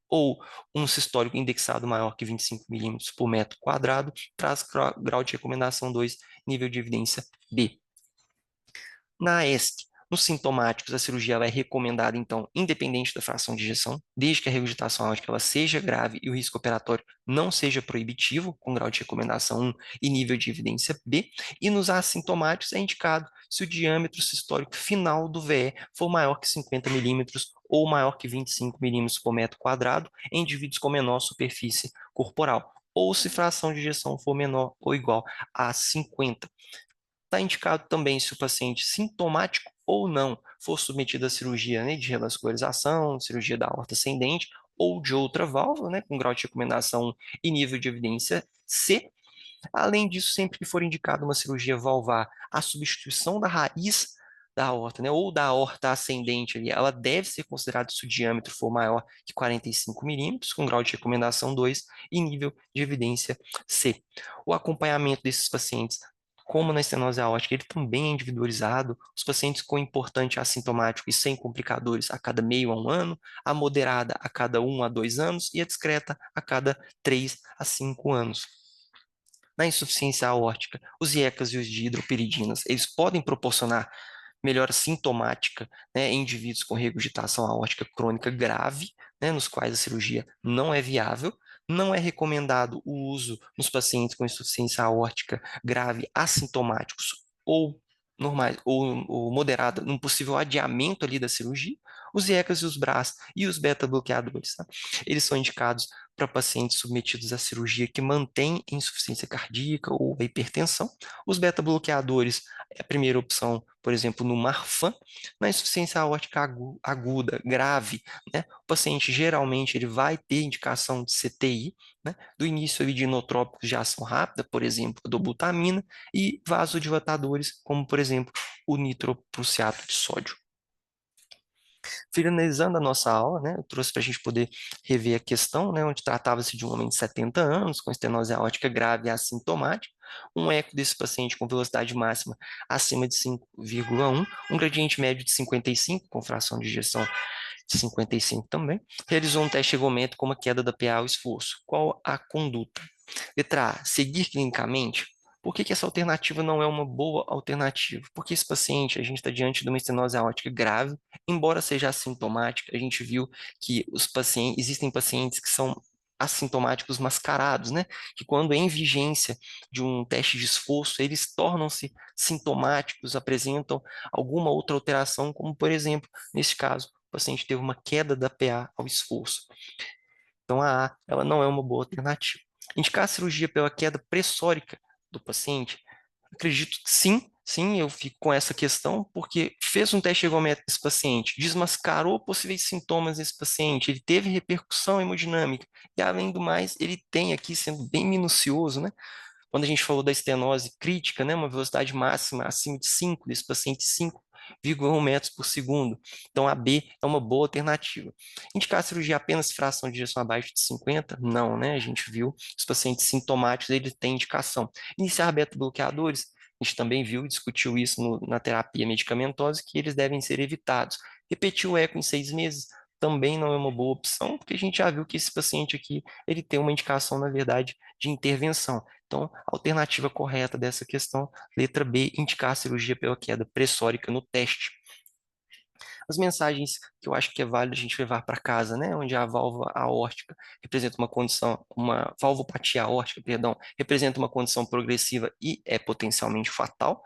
ou um sistólico indexado maior que 25 milímetros por metro quadrado, traz grau de recomendação 2, nível de evidência B. Na ESC, nos sintomáticos, a cirurgia ela é recomendada, então, independente da fração de ejeção, desde que a regurgitação aórtica ela seja grave e o risco operatório não seja proibitivo, com grau de recomendação 1 e nível de evidência B. E nos assintomáticos é indicado se o diâmetro sistólico final do VE for maior que 50 milímetros ou maior que 25 milímetros por metro quadrado em indivíduos com menor superfície corporal, ou se fração de ejeção for menor ou igual a 50. Está indicado também se o paciente sintomático ou não for submetido à cirurgia, né, de revascularização, cirurgia da aorta ascendente ou de outra válvula, né, com grau de recomendação e nível de evidência C. Além disso, sempre que for indicada uma cirurgia valvar, a substituição da raiz da aorta, né, ou da aorta ascendente ali, ela deve ser considerada se o diâmetro for maior que 45 milímetros, com grau de recomendação 2 e nível de evidência C. O acompanhamento desses pacientes, como na estenose aórtica, ele também é individualizado. Os pacientes com importante assintomático e sem complicadores a cada meio a 1 ano, a moderada a cada 1 a 2 anos e a discreta a cada 3 a 5 anos. Na insuficiência aórtica, os IECAs e os dihidropiridinas, eles podem proporcionar melhora sintomática, né, em indivíduos com regurgitação aórtica crônica grave, né, nos quais a cirurgia não é viável. Não é recomendado o uso nos pacientes com insuficiência aórtica grave assintomáticos ou normais ou moderada, num possível adiamento ali da cirurgia. Os IECAs e os BRAs e os beta-bloqueadores, tá? Eles são indicados para pacientes submetidos à cirurgia que mantém insuficiência cardíaca ou hipertensão. Os beta-bloqueadores é a primeira opção, por exemplo, no Marfan. Na insuficiência aórtica aguda, grave, né, o paciente geralmente ele vai ter indicação de CTI, né, do início de inotrópicos de ação rápida, por exemplo, a dobutamina, e vasodilatadores, como, por exemplo, o nitroprussiato de sódio. Finalizando a nossa aula, né, eu trouxe para a gente poder rever a questão, né, onde tratava-se de um homem de 70 anos, com estenose aórtica grave e assintomática, um eco desse paciente com velocidade máxima acima de 5,1, um gradiente médio de 55, com fração de ejeção de 55 também, realizou um teste ergômetro com uma queda da PA ao esforço. Qual a conduta? Letra A, seguir clinicamente. Por que essa alternativa não é uma boa alternativa? Porque esse paciente, a gente está diante de uma estenose aórtica grave, embora seja assintomática, a gente viu que existem pacientes que são assintomáticos mascarados, né? Que quando em vigência de um teste de esforço, eles tornam-se sintomáticos, apresentam alguma outra alteração, como por exemplo, nesse caso, o paciente teve uma queda da PA ao esforço. Então a A, ela não é uma boa alternativa. Indicar a cirurgia pela queda pressórica do paciente, acredito que sim, sim, eu fico com essa questão, porque fez um teste ergométrico nesse paciente, desmascarou possíveis sintomas desse paciente, ele teve repercussão hemodinâmica, e além do mais, ele tem aqui, sendo bem minucioso, né? Quando a gente falou da estenose crítica, né, uma velocidade máxima acima de 5, desse paciente 5,1 metros por segundo. Então, a B é uma boa alternativa. Indicar a cirurgia apenas fração de ejeção abaixo de 50? Não, né? A gente viu os pacientes sintomáticos, eles têm indicação. Iniciar beta-bloqueadores? A gente também viu e discutiu isso na terapia medicamentosa, que eles devem ser evitados. Repetir o eco em 6 meses? Também não é uma boa opção, porque a gente já viu que esse paciente aqui, ele tem uma indicação, na verdade, de intervenção. Então, a alternativa correta dessa questão, letra B, indicar a cirurgia pela queda pressórica no teste. As mensagens que eu acho que é válido a gente levar para casa, né, onde a válvula aórtica representa uma condição, uma valvopatia aórtica, perdão, representa uma condição progressiva e é potencialmente fatal.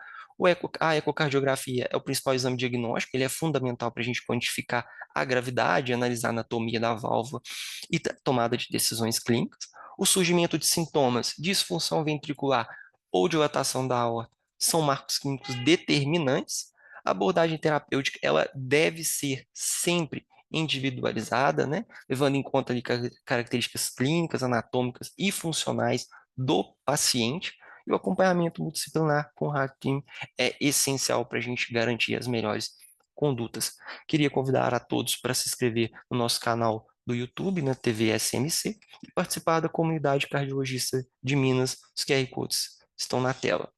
A ecocardiografia é o principal exame diagnóstico, ele é fundamental para a gente quantificar a gravidade, analisar a anatomia da válvula e tomada de decisões clínicas. O surgimento de sintomas, disfunção ventricular ou dilatação da aorta são marcos clínicos determinantes. A abordagem terapêutica, ela deve ser sempre individualizada, né? Levando em conta ali características clínicas, anatômicas e funcionais do paciente. E o acompanhamento multidisciplinar com o Hakim é essencial para a gente garantir as melhores condutas. Queria convidar a todos para se inscrever no nosso canal do YouTube, na TV SMC, e participar da comunidade cardiologista de Minas. Os QR Codes estão na tela.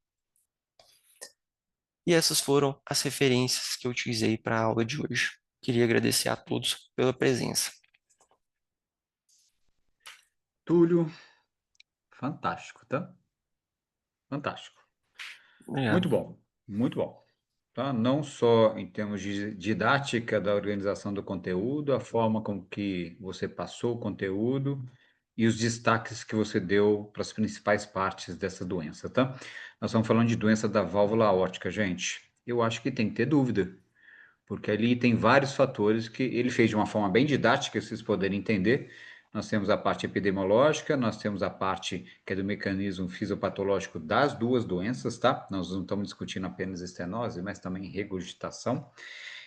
E essas foram as referências que eu utilizei para a aula de hoje. Queria agradecer a todos pela presença. Túlio, fantástico, tá? Fantástico. Obrigado. Muito bom, muito bom. Tá? Não só em termos de didática da organização do conteúdo, a forma com que você passou o conteúdo e os destaques que você deu para as principais partes dessa doença, tá? Nós estamos falando de doença da válvula aórtica, gente. Eu acho que tem que ter dúvida, porque ali tem vários fatores que ele fez de uma forma bem didática, vocês poderem entender. Nós temos a parte epidemiológica, nós temos a parte que é do mecanismo fisiopatológico das duas doenças, tá? Nós não estamos discutindo apenas estenose, mas também regurgitação.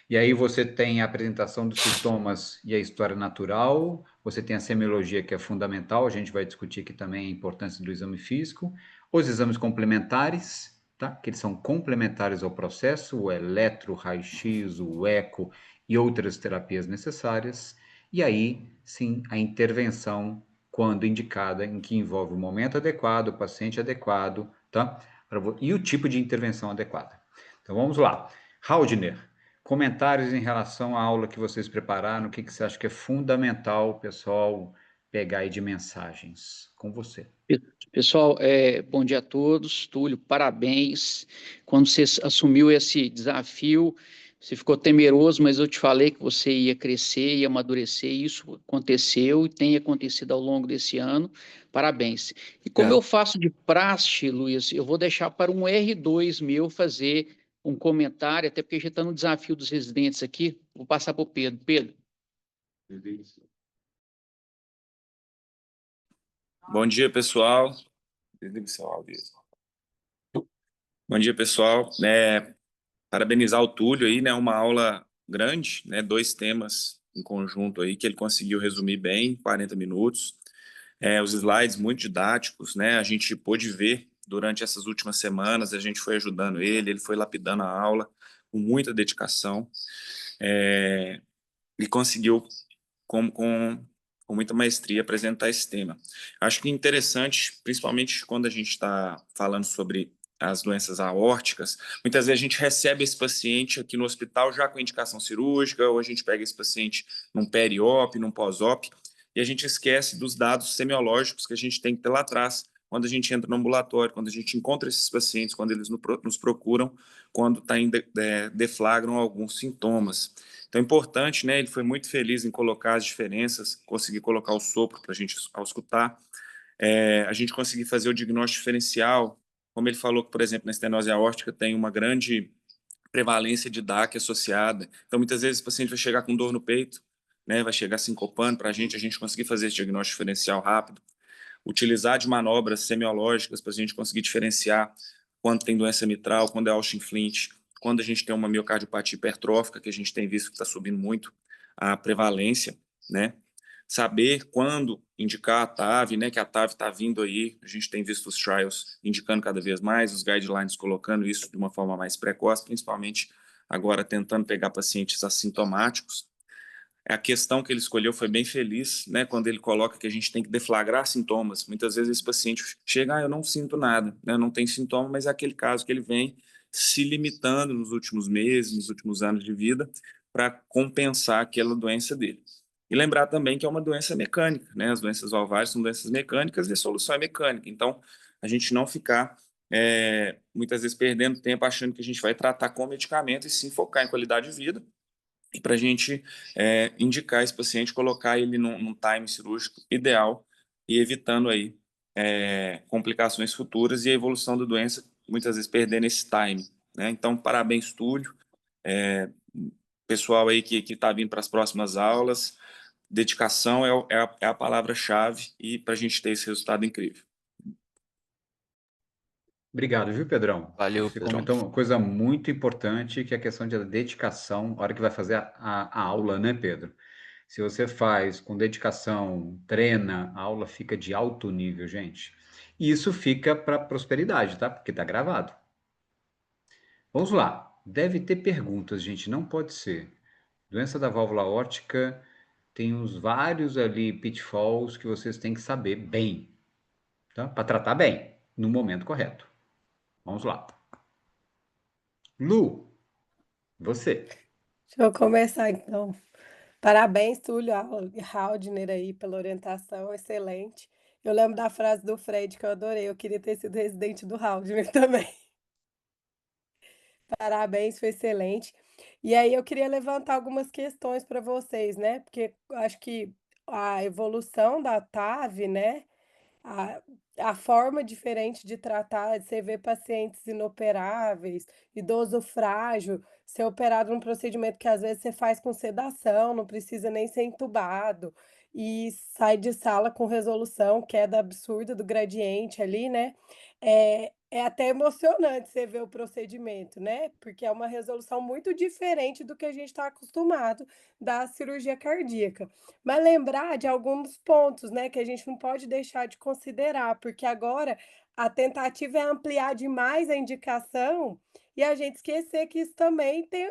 E aí você tem a apresentação dos sintomas e a história natural, você tem a semiologia que é fundamental, a gente vai discutir aqui também a importância do exame físico, os exames complementares, tá? Que eles são complementares ao processo, o eletro, o raio-x, o eco e outras terapias necessárias, e aí sim a intervenção quando indicada, em que envolve o momento adequado, o paciente adequado, tá? E o tipo de intervenção adequada. Então vamos lá. Haldner, comentários em relação à aula que vocês prepararam, o que você acha que é fundamental o pessoal pegar aí de mensagens com você? Pessoal, bom dia a todos. Túlio, parabéns. Quando você assumiu esse desafio, você ficou temeroso, mas eu te falei que você ia crescer, ia amadurecer, e isso aconteceu e tem acontecido ao longo desse ano. Parabéns. E como eu faço de praxe, Luiz, eu vou deixar para um R2 meu fazer um comentário, até porque já está no desafio dos residentes aqui. Vou passar para o Pedro. Pedro. Bom dia, pessoal. Desliga o seu áudio. Bom dia, pessoal. Parabenizar o Túlio aí, né? Uma aula grande, né? 2 temas em conjunto aí que ele conseguiu resumir bem, em 40 minutos. Os slides muito didáticos, né? A gente pôde ver durante essas últimas semanas, a gente foi ajudando ele foi lapidando a aula com muita dedicação, e conseguiu com muita maestria apresentar esse tema. Acho que é interessante, principalmente quando a gente está falando sobre as doenças aórticas, muitas vezes a gente recebe esse paciente aqui no hospital já com indicação cirúrgica, ou a gente pega esse paciente num peri-op, num pós-op, e a gente esquece dos dados semiológicos que a gente tem que ter lá atrás, quando a gente entra no ambulatório, quando a gente encontra esses pacientes, quando eles nos procuram, quando deflagram alguns sintomas. Então é importante, né? Ele foi muito feliz em colocar as diferenças, conseguir colocar o sopro para a gente escutar, a gente conseguir fazer o diagnóstico diferencial, como ele falou que, por exemplo, na estenose aórtica tem uma grande prevalência de DAC associada. Então muitas vezes o paciente vai chegar com dor no peito, né? Vai chegar sincopando para a gente conseguir fazer esse diagnóstico diferencial rápido, utilizar de manobras semiológicas para a gente conseguir diferenciar quando tem doença mitral, quando é Austen-Flint, quando a gente tem uma miocardiopatia hipertrófica, que a gente tem visto que está subindo muito a prevalência, né? Saber quando indicar a TAV, né? Que a TAV está vindo aí, a gente tem visto os trials indicando cada vez mais, os guidelines colocando isso de uma forma mais precoce, principalmente agora tentando pegar pacientes assintomáticos. A questão que ele escolheu foi bem feliz, né? Quando ele coloca que a gente tem que deflagrar sintomas. Muitas vezes esse paciente chega, eu não sinto nada, né? Eu não tenho sintoma, mas é aquele caso que ele vem se limitando nos últimos meses, nos últimos anos de vida, para compensar aquela doença dele. E lembrar também que é uma doença mecânica, né? As doenças valvárias são doenças mecânicas e a solução é mecânica. Então, a gente não ficar muitas vezes perdendo tempo achando que a gente vai tratar com medicamento e sim focar em qualidade de vida, e para a gente indicar esse paciente, colocar ele num time cirúrgico ideal e evitando aí complicações futuras e a evolução da doença, muitas vezes perdendo esse time, né? Então, parabéns, Túlio, pessoal aí que está vindo para as próximas aulas, dedicação é a palavra-chave e para a gente ter esse resultado incrível. Obrigado, viu, Pedrão? Valeu, Você Pedrão. comentou uma coisa muito importante, que é a questão de dedicação, a hora que vai fazer a aula, né, Pedro? Se você faz com dedicação, treina, a aula fica de alto nível, gente. E isso fica para prosperidade, tá? Porque tá gravado. Vamos lá. Deve ter perguntas, gente, não pode ser. Doença da válvula aórtica tem uns vários ali pitfalls que vocês têm que saber bem, tá? Para tratar bem, no momento correto. Vamos lá. Lu, você. Deixa eu começar então. Parabéns, Túlio Haldner aí pela orientação, excelente. Eu lembro da frase do Fred que eu adorei, eu queria ter sido residente do Haldner também. Parabéns, foi excelente. E aí eu queria levantar algumas questões para vocês, né? Porque eu acho que a evolução da TAV, né? A a forma diferente de tratar, de você ver pacientes inoperáveis, idoso frágil, ser operado num procedimento que às vezes você faz com sedação, não precisa nem ser entubado, e sai de sala com resolução, queda absurda do gradiente ali, né. É até emocionante você ver o procedimento, né, porque é uma resolução muito diferente do que a gente está acostumado da cirurgia cardíaca. Mas lembrar de alguns pontos, né, que a gente não pode deixar de considerar, porque agora a tentativa é ampliar demais a indicação e a gente esquecer que isso também tem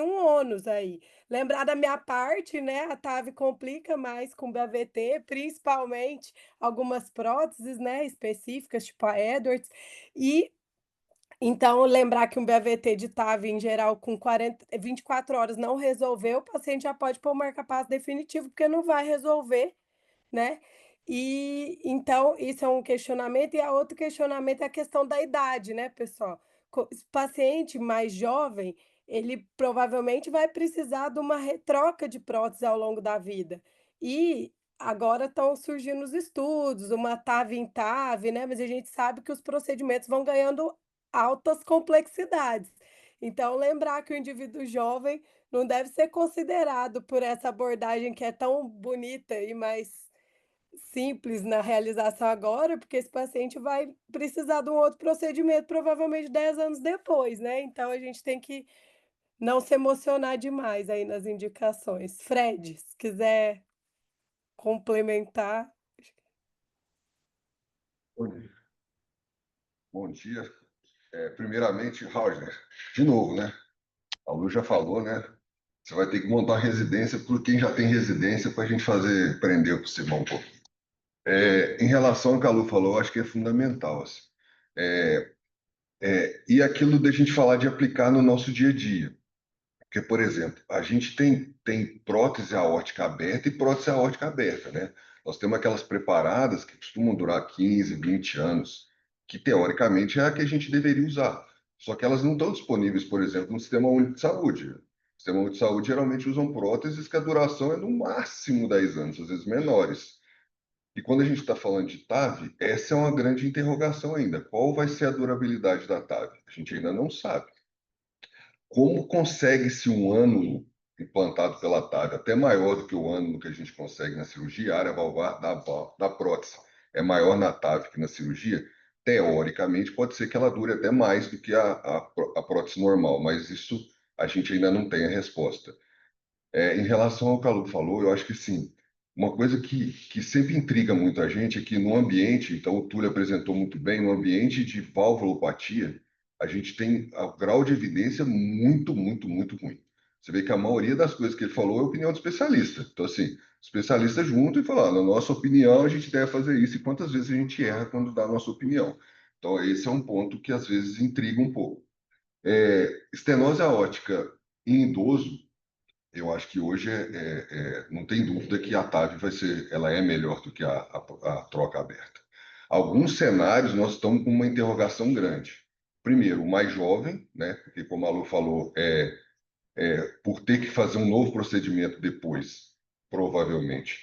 um ônus aí. Lembrar da minha parte, né, a TAV complica mais com BAVT, principalmente algumas próteses, né, específicas, tipo a Edwards, e então, lembrar que um BAVT de TAV, em geral, com 24 horas não resolveu, o paciente já pode pôr o marca-passo definitivo, porque não vai resolver, né. E, então, isso é um questionamento, e a outro questionamento é a questão da idade, né, pessoal. Esse paciente mais jovem, ele provavelmente vai precisar de uma troca de prótese ao longo da vida. E agora estão surgindo os estudos, uma TAV em TAV, né, mas a gente sabe que os procedimentos vão ganhando altas complexidades. Então, lembrar que o indivíduo jovem não deve ser considerado por essa abordagem que é tão bonita e mais simples na realização agora, porque esse paciente vai precisar de um outro procedimento, provavelmente 10 anos depois, né. Então a gente tem que não se emocionar demais aí nas indicações. Fred, se quiser complementar. Bom dia. Bom dia. Primeiramente, Roger, de novo, né? A Lu já falou, né? Você vai ter que montar uma residência por quem já tem residência para a gente prender o Simão um pouquinho. Em relação ao que a Lu falou, eu acho que é fundamental. Assim. E aquilo da gente falar de aplicar no nosso dia a dia. Porque, por exemplo, a gente tem prótese aórtica aberta e prótese aórtica aberta, né? Nós temos aquelas preparadas que costumam durar 15, 20 anos, que teoricamente é a que a gente deveria usar. Só que elas não estão disponíveis, por exemplo, no Sistema Único de Saúde. O Sistema Único de Saúde geralmente usam próteses que a duração é no máximo 10 anos, às vezes menores. E quando a gente está falando de TAV, essa é uma grande interrogação ainda. Qual vai ser a durabilidade da TAV? A gente ainda não sabe. Como consegue-se um ângulo implantado pela TAV até maior do que o ângulo que a gente consegue na cirurgia, a área valvar da prótese é maior na TAV que na cirurgia? Teoricamente, pode ser que ela dure até mais do que a prótese normal, mas isso a gente ainda não tem a resposta. Em relação ao que a Lu falou, eu acho que sim. Uma coisa que sempre intriga muito a gente é que no ambiente, então o Túlio apresentou muito bem, no ambiente de valvulopatia, a gente tem o grau de evidência muito, muito, muito ruim. Você vê que a maioria das coisas que ele falou é opinião de especialista. Então, assim, especialista junto e falar, na nossa opinião, a gente deve fazer isso, e quantas vezes a gente erra quando dá a nossa opinião. Então, esse é um ponto que às vezes intriga um pouco. Estenose aórtica em idoso, eu acho que hoje não tem dúvida que a TAV ela é melhor do que a troca aberta. Alguns cenários nós estamos com uma interrogação grande. Primeiro, o mais jovem, né? Porque como a Lu falou, por ter que fazer um novo procedimento depois, provavelmente,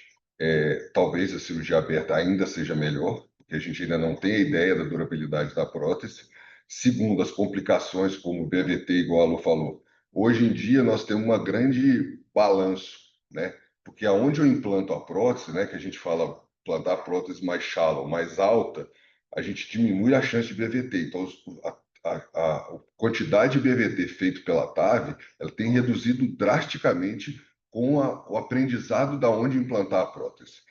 talvez a cirurgia aberta ainda seja melhor, porque a gente ainda não tem a ideia da durabilidade da prótese. Segundo, as complicações, como o BVT, igual a Lu falou. Hoje em dia, nós temos uma grande balanço, né? Porque aonde eu implanto a prótese, né, que a gente fala plantar a prótese mais shallow, mais alta, a gente diminui a chance de BVT. Então, a quantidade de BVT feito pela TAV, ela tem reduzido drasticamente com o aprendizado da onde implantar a prótese.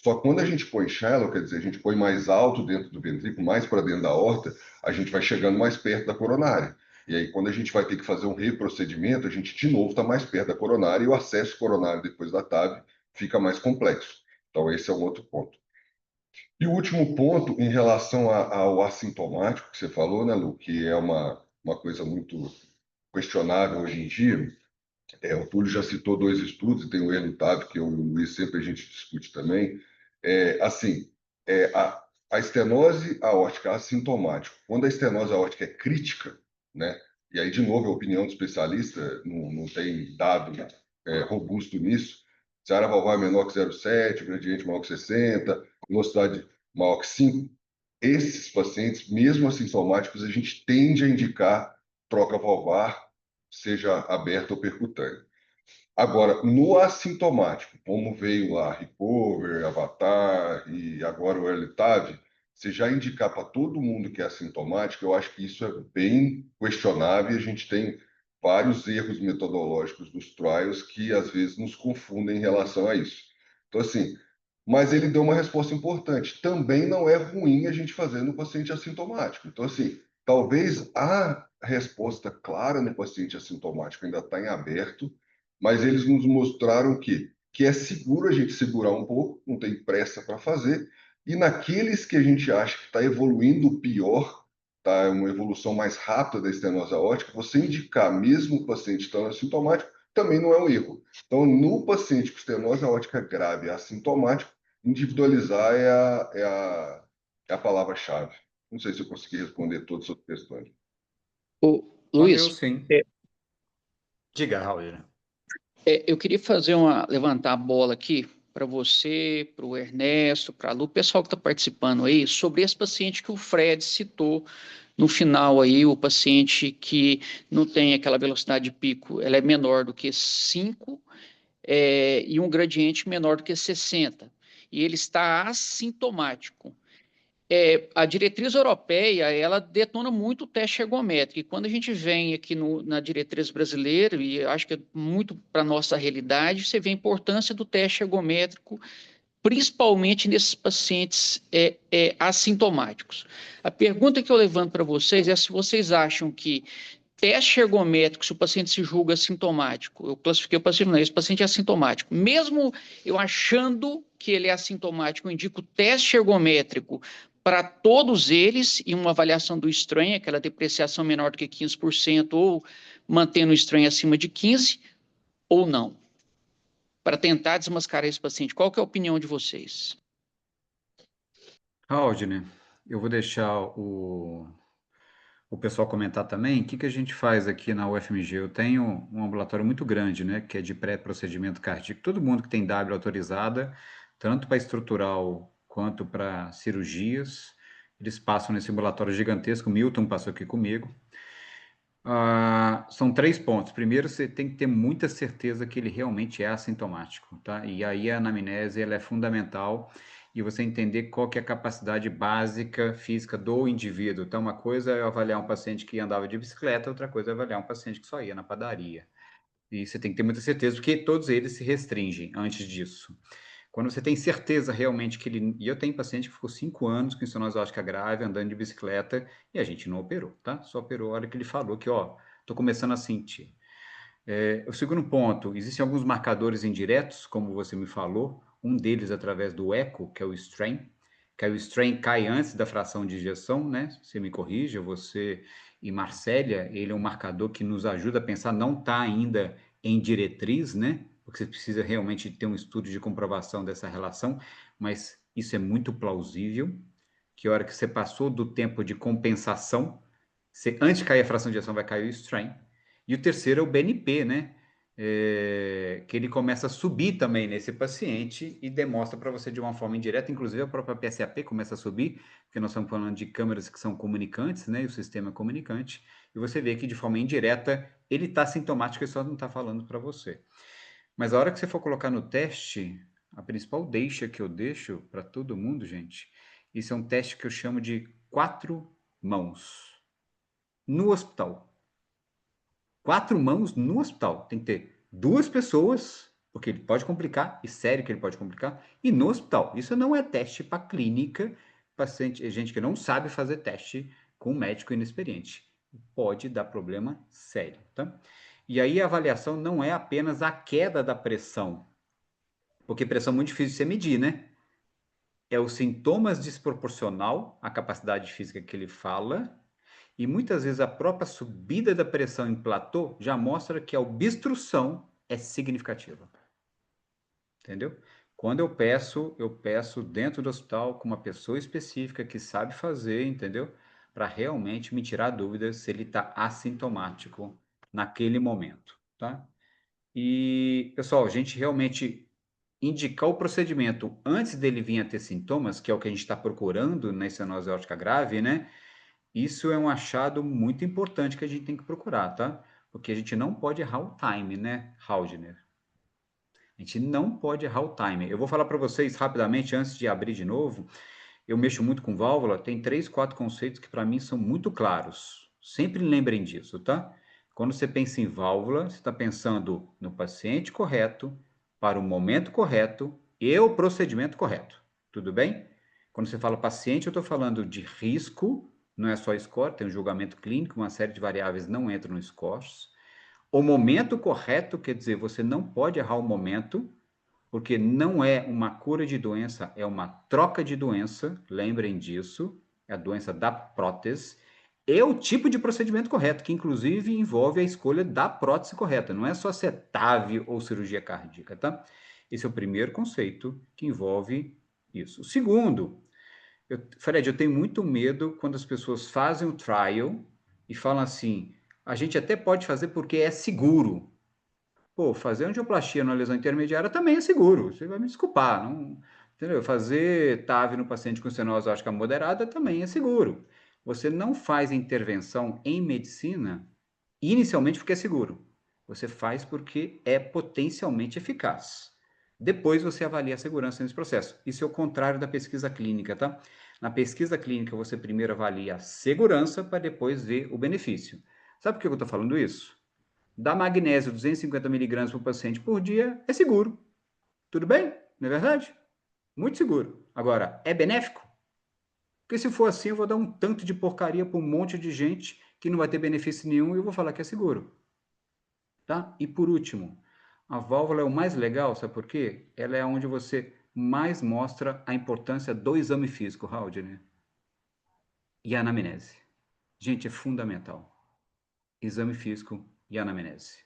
Só que quando a gente põe shallow, quer dizer, a gente põe mais alto dentro do ventrículo, mais para dentro da aorta, a gente vai chegando mais perto da coronária. E aí, quando a gente vai ter que fazer um reprocedimento, a gente, de novo, está mais perto da coronária e o acesso coronário depois da TAV fica mais complexo. Então, esse é um outro ponto. E o último ponto, em relação ao assintomático que você falou, né, Lu, que é uma coisa muito questionável hoje em dia. O Túlio já citou dois estudos, e tem o ELUTAV, que eu e o Luiz sempre a gente discute também. Assim, a estenose aórtica assintomática, quando a estenose aórtica é crítica, né? E aí, de novo, a opinião do especialista não tem dado robusto nisso. Se a área valvar é menor que 0,7, o gradiente maior que 60, velocidade maior que 5, esses pacientes, mesmo assintomáticos, a gente tende a indicar troca valvar, seja aberta ou percutânea. Agora, no assintomático, como veio lá Recover, Avatar e agora o ERLITAV, se já indicar para todo mundo que é assintomático, eu acho que isso é bem questionável e a gente tem vários erros metodológicos dos trials que às vezes nos confundem em relação a isso. Então, assim, mas ele deu uma resposta importante. Também não é ruim a gente fazer no paciente assintomático. Então, assim, talvez a resposta clara no paciente assintomático ainda está em aberto, mas eles nos mostraram que é seguro a gente segurar um pouco, não tem pressa para fazer, e naqueles que a gente acha que está evoluindo pior, tá uma evolução mais rápida da estenose aórtica, você indicar mesmo o paciente estando assintomático também não é um erro. Então, no paciente com estenose aórtica grave assintomático, individualizar é a palavra-chave. Não sei se eu consegui responder todas as suas questões. Ô, Respondeu Luiz, sim. Diga, Raul. eu queria levantar a bola aqui para você, para o Ernesto, para a Lu, o pessoal que está participando aí, sobre esse paciente que o Fred citou no final aí, o paciente que não tem aquela velocidade de pico, ela é menor do que 5 e um gradiente menor do que 60. E ele está assintomático. A diretriz europeia, ela detona muito o teste ergométrico, e quando a gente vem aqui na diretriz brasileira, e acho que é muito para a nossa realidade, você vê a importância do teste ergométrico, principalmente nesses pacientes assintomáticos. A pergunta que eu levanto para vocês é se vocês acham que teste ergométrico, se o paciente se julga assintomático, eu classifiquei o paciente, não, esse paciente é assintomático, mesmo eu achando que ele é assintomático, eu indico teste ergométrico para todos eles e uma avaliação do estranho, aquela depreciação menor do que 15% ou mantendo o estranho acima de 15%, ou não, para tentar desmascarar esse paciente. Qual que é a opinião de vocês? Raul, eu vou deixar o pessoal comentar também. O que a gente faz aqui na UFMG? Eu tenho um ambulatório muito grande, né, que é de pré-procedimento cardíaco. Todo mundo que tem W autorizada, tanto para estrutural quanto para cirurgias, eles passam nesse ambulatório gigantesco. O Milton passou aqui comigo. São 3 pontos. Primeiro, você tem que ter muita certeza que ele realmente é assintomático, tá? E aí a anamnese ela é fundamental e você entender qual que é a capacidade básica física do indivíduo. Então, uma coisa é avaliar um paciente que andava de bicicleta, outra coisa é avaliar um paciente que só ia na padaria. E você tem que ter muita certeza, porque todos eles se restringem antes disso. Quando você tem certeza realmente que ele... E eu tenho paciente que ficou 5 anos com estenose aórtica grave, andando de bicicleta, e a gente não operou, tá? Só operou a hora que ele falou que, ó, tô começando a sentir. O segundo ponto, existem alguns marcadores indiretos, como você me falou, um deles através do eco, que é o strain, que aí o strain cai antes da fração de injeção, né? Você me corrija, você e Marcélia, ele é um marcador que nos ajuda a pensar, não está ainda em diretriz, né? Porque você precisa realmente ter um estudo de comprovação dessa relação, mas isso é muito plausível, que a hora que você passou do tempo de compensação, antes de cair a fração de injeção vai cair o strain. E o terceiro é o BNP, né? Que ele começa a subir também nesse paciente e demonstra para você de uma forma indireta, inclusive a própria PSAP começa a subir, porque nós estamos falando de câmeras que são comunicantes, né? E o sistema é comunicante, e você vê que de forma indireta ele está sintomático e só não está falando para você. Mas a hora que você for colocar no teste, a principal deixa que eu deixo para todo mundo, gente, isso é um teste que eu chamo de 4 mãos no hospital. 4 mãos no hospital. Tem que ter 2 pessoas, porque ele pode complicar, e sério que ele pode complicar, e no hospital. Isso não é teste para clínica, paciente, gente que não sabe fazer teste com um médico inexperiente. pode dar problema sério, tá? E aí a avaliação não é apenas a queda da pressão, porque pressão é muito difícil de você medir, né? É os sintomas desproporcional à capacidade física que ele fala, e muitas vezes a própria subida da pressão em platô já mostra que a obstrução é significativa. Entendeu? Quando eu peço dentro do hospital com uma pessoa específica que sabe fazer, entendeu? Para realmente me tirar dúvidas se ele está assintomático naquele momento, tá? E, pessoal, a gente realmente indicar o procedimento antes dele vir a ter sintomas, que é o que a gente está procurando na estenose aórtica grave, né? Isso é um achado muito importante que a gente tem que procurar, tá? Porque a gente não pode errar o time, né, Haldner? A gente não pode errar o time. Eu vou falar para vocês rapidamente, antes de abrir de novo. Eu mexo muito com válvula, tem 3, 4 conceitos que para mim são muito claros. Sempre lembrem disso, tá? Quando você pensa em válvula, você está pensando no paciente correto, para o momento correto e o procedimento correto. Tudo bem? Quando você fala paciente, eu estou falando de risco, não é só score, tem um julgamento clínico, uma série de variáveis não entram no scores. O momento correto, quer dizer, você não pode errar o momento, porque não é uma cura de doença, é uma troca de doença, lembrem disso, é a doença da prótese, e o tipo de procedimento correto, que inclusive envolve a escolha da prótese correta, não é só se é TAV ou cirurgia cardíaca, tá? Esse é o primeiro conceito que envolve isso. O segundo, Fred, eu tenho muito medo quando as pessoas fazem o trial e falam assim, a gente até pode fazer porque é seguro. Pô, fazer angioplastia numa lesão intermediária também é seguro. Você vai me desculpar, não, entendeu? Fazer TAV no paciente com estenose aórtica moderada também é seguro. Você não faz intervenção em medicina inicialmente porque é seguro. Você faz porque é potencialmente eficaz. Depois você avalia a segurança nesse processo. Isso é o contrário da pesquisa clínica, tá? Na pesquisa clínica, você primeiro avalia a segurança para depois ver o benefício. Sabe por que eu estou falando isso? Dar magnésio 250 miligramas para o paciente por dia é seguro. Tudo bem? Não é verdade? Muito seguro. Agora, é benéfico? Porque se for assim, eu vou dar um tanto de porcaria para um monte de gente que não vai ter benefício nenhum e eu vou falar que é seguro. Tá? E por último, a válvula é o mais legal, sabe por quê? Ela é onde você mais mostra a importância do exame físico, Haldner, e a anamnese. Gente, é fundamental. Exame físico e anamnese.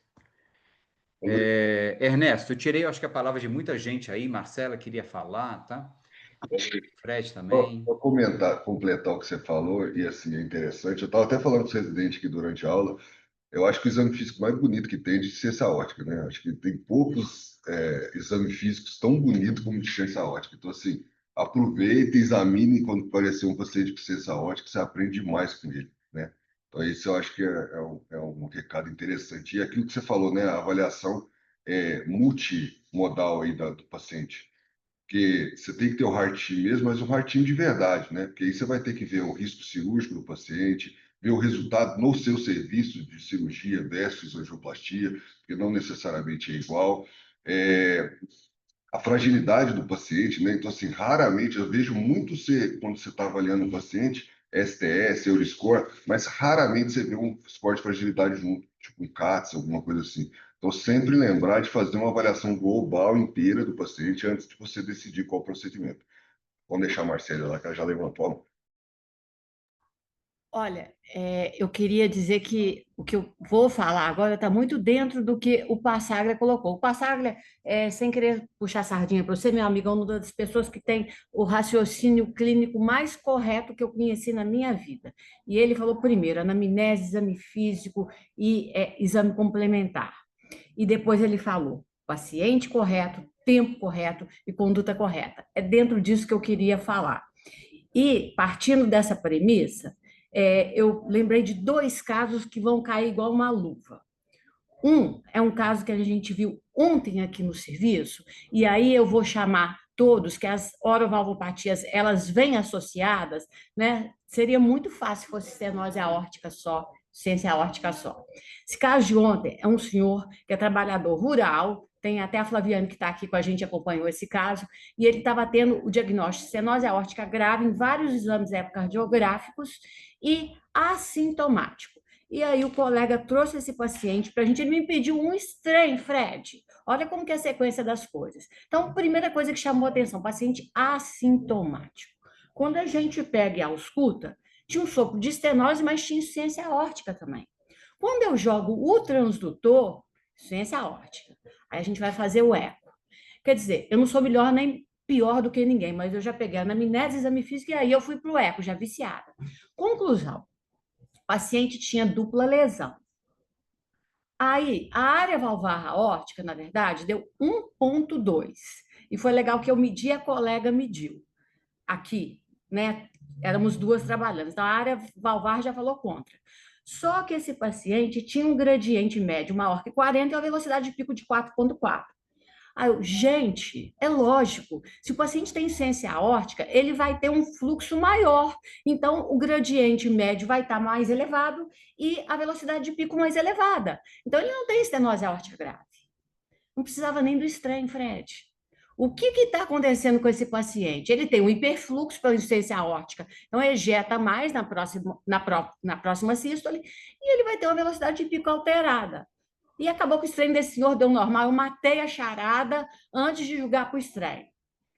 Ernesto, eu tirei, acho que a palavra de muita gente aí. Marcela queria falar, tá? Fred também. Vou comentar, completar o que você falou, e assim, é interessante. Eu estava até falando com os residentes aqui durante a aula. Eu acho que o exame físico mais bonito que tem é de ciência ótica, né? Acho que tem poucos exames físicos tão bonitos como de ciência ótica. Então, assim, aproveite, examine quando aparecer um paciente com ciência ótica, você aprende demais com ele, né? Então, isso eu acho que é um recado interessante. E aquilo que você falou, né? A avaliação multimodal aí do paciente. Porque você tem que ter o heart team mesmo, mas um heart team de verdade, né? Porque aí você vai ter que ver o risco cirúrgico do paciente, ver o resultado no seu serviço de cirurgia versus angioplastia, porque não necessariamente é igual. É, a fragilidade do paciente, né? Então, assim, raramente, eu vejo muito quando você está avaliando um paciente, STS, Euroscore, mas raramente você vê um score de fragilidade junto, tipo um CATS, alguma coisa assim. Então, sempre lembrar de fazer uma avaliação global inteira do paciente antes de você decidir qual procedimento. Vamos deixar a Marcela lá, que ela já levantou a mão. Olha, eu queria dizer que o que eu vou falar agora está muito dentro do que o Passaglia colocou. O Passaglia, sem querer puxar sardinha para você, meu amigo, é uma das pessoas que tem o raciocínio clínico mais correto que eu conheci na minha vida. E ele falou primeiro, anamnese, exame físico e exame complementar. E depois ele falou, paciente correto, tempo correto e conduta correta. É dentro disso que eu queria falar. E, partindo dessa premissa, eu lembrei de dois casos que vão cair igual uma luva. Um é um caso que a gente viu ontem aqui no serviço, e aí eu vou chamar todos, que as orovalvopatias, elas vêm associadas, né? Seria muito fácil se fosse estenose aórtica só, ciência aórtica só. Esse caso de ontem é um senhor que é trabalhador rural, tem até a Flaviane que está aqui com a gente, acompanhou esse caso, e ele estava tendo o diagnóstico de estenose aórtica grave em vários exames ecocardiográficos e assintomático. E aí o colega trouxe esse paciente para a gente, ele me pediu um strain, Fred. Olha como que é a sequência das coisas. Então, primeira coisa que chamou a atenção, paciente assintomático. Quando a gente pega e ausculta, tinha um sopro de estenose, mas tinha insuficiência aórtica também. Quando eu jogo o transdutor, insuficiência aórtica, aí a gente vai fazer o eco. Quer dizer, eu não sou melhor nem pior do que ninguém, mas eu já peguei a anamnese, exame físico, e aí eu fui para o eco, já viciada. Conclusão, o paciente tinha dupla lesão. Aí, a área valvar aórtica, na verdade, deu 1,2. E foi legal que eu medi, a colega mediu. Aqui, né? Éramos duas trabalhando. Então, a área valvar já falou contra. Só que esse paciente tinha um gradiente médio maior que 40 e uma velocidade de pico de 4,4. Aí eu, gente, é lógico, se o paciente tem insuficiência aórtica, ele vai ter um fluxo maior, então o gradiente médio vai estar mais elevado e a velocidade de pico mais elevada. Então ele não tem estenose aórtica grave. Não precisava nem do strain, Fred. O que está acontecendo com esse paciente? Ele tem um hiperfluxo pela insuficiência aórtica, então ejeta mais na próxima sístole e ele vai ter uma velocidade de pico alterada. E acabou que o strain desse senhor deu normal. Eu matei a charada antes de julgar para o strain.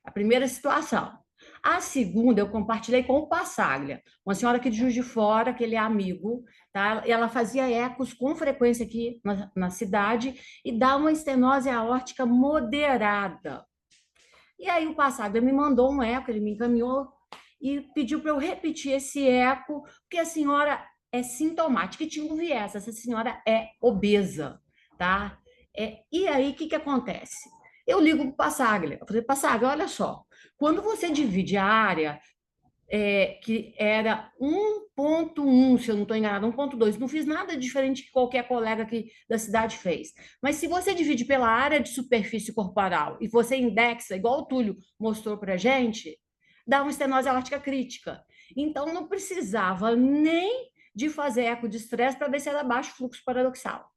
A primeira situação. A segunda, eu compartilhei com o Passaglia, uma senhora aqui de Juiz de Fora, que ele é amigo, tá? E ela fazia ecos com frequência aqui na cidade e dá uma estenose aórtica moderada. E aí o Passaglia me mandou um eco, ele me encaminhou e pediu para eu repetir esse eco, porque a senhora é sintomática e tinha um viés, essa senhora é obesa, tá? E aí, o que acontece? Eu ligo para o Passaglia, eu falei, Passaglia, olha só, quando você divide a área, que era 1,1, se eu não estou enganada, 1,2, não fiz nada diferente que qualquer colega aqui da cidade fez. Mas se você divide pela área de superfície corporal e você indexa, igual o Túlio mostrou para a gente, dá uma estenose aórtica crítica. Então, não precisava nem de fazer eco de estresse para ver se era baixo fluxo paradoxal.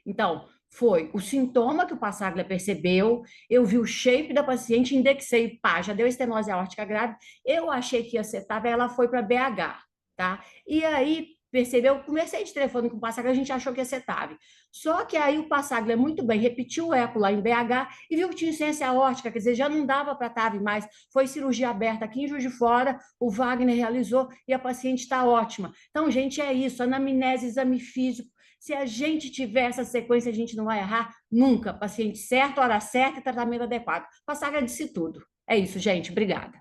Então, foi o sintoma que o Passaglia percebeu, eu vi o shape da paciente, indexei, pá, já deu estenose aórtica grave, eu achei que ia ser TAV, ela foi para BH, tá? E aí, percebeu, conversei de telefone com o Passaglia, a gente achou que ia ser TAV. Só que aí o Passaglia, muito bem, repetiu o eco lá em BH e viu que tinha insuficiência aórtica, quer dizer, já não dava para TAV mais, foi cirurgia aberta aqui em Juiz de Fora, o Wagner realizou e a paciente está ótima. Então, gente, é isso, anamnese, exame físico. Se a gente tiver essa sequência, a gente não vai errar nunca. Paciente certo, hora certa e tratamento adequado. Passaglia disse tudo. É isso, gente. Obrigada.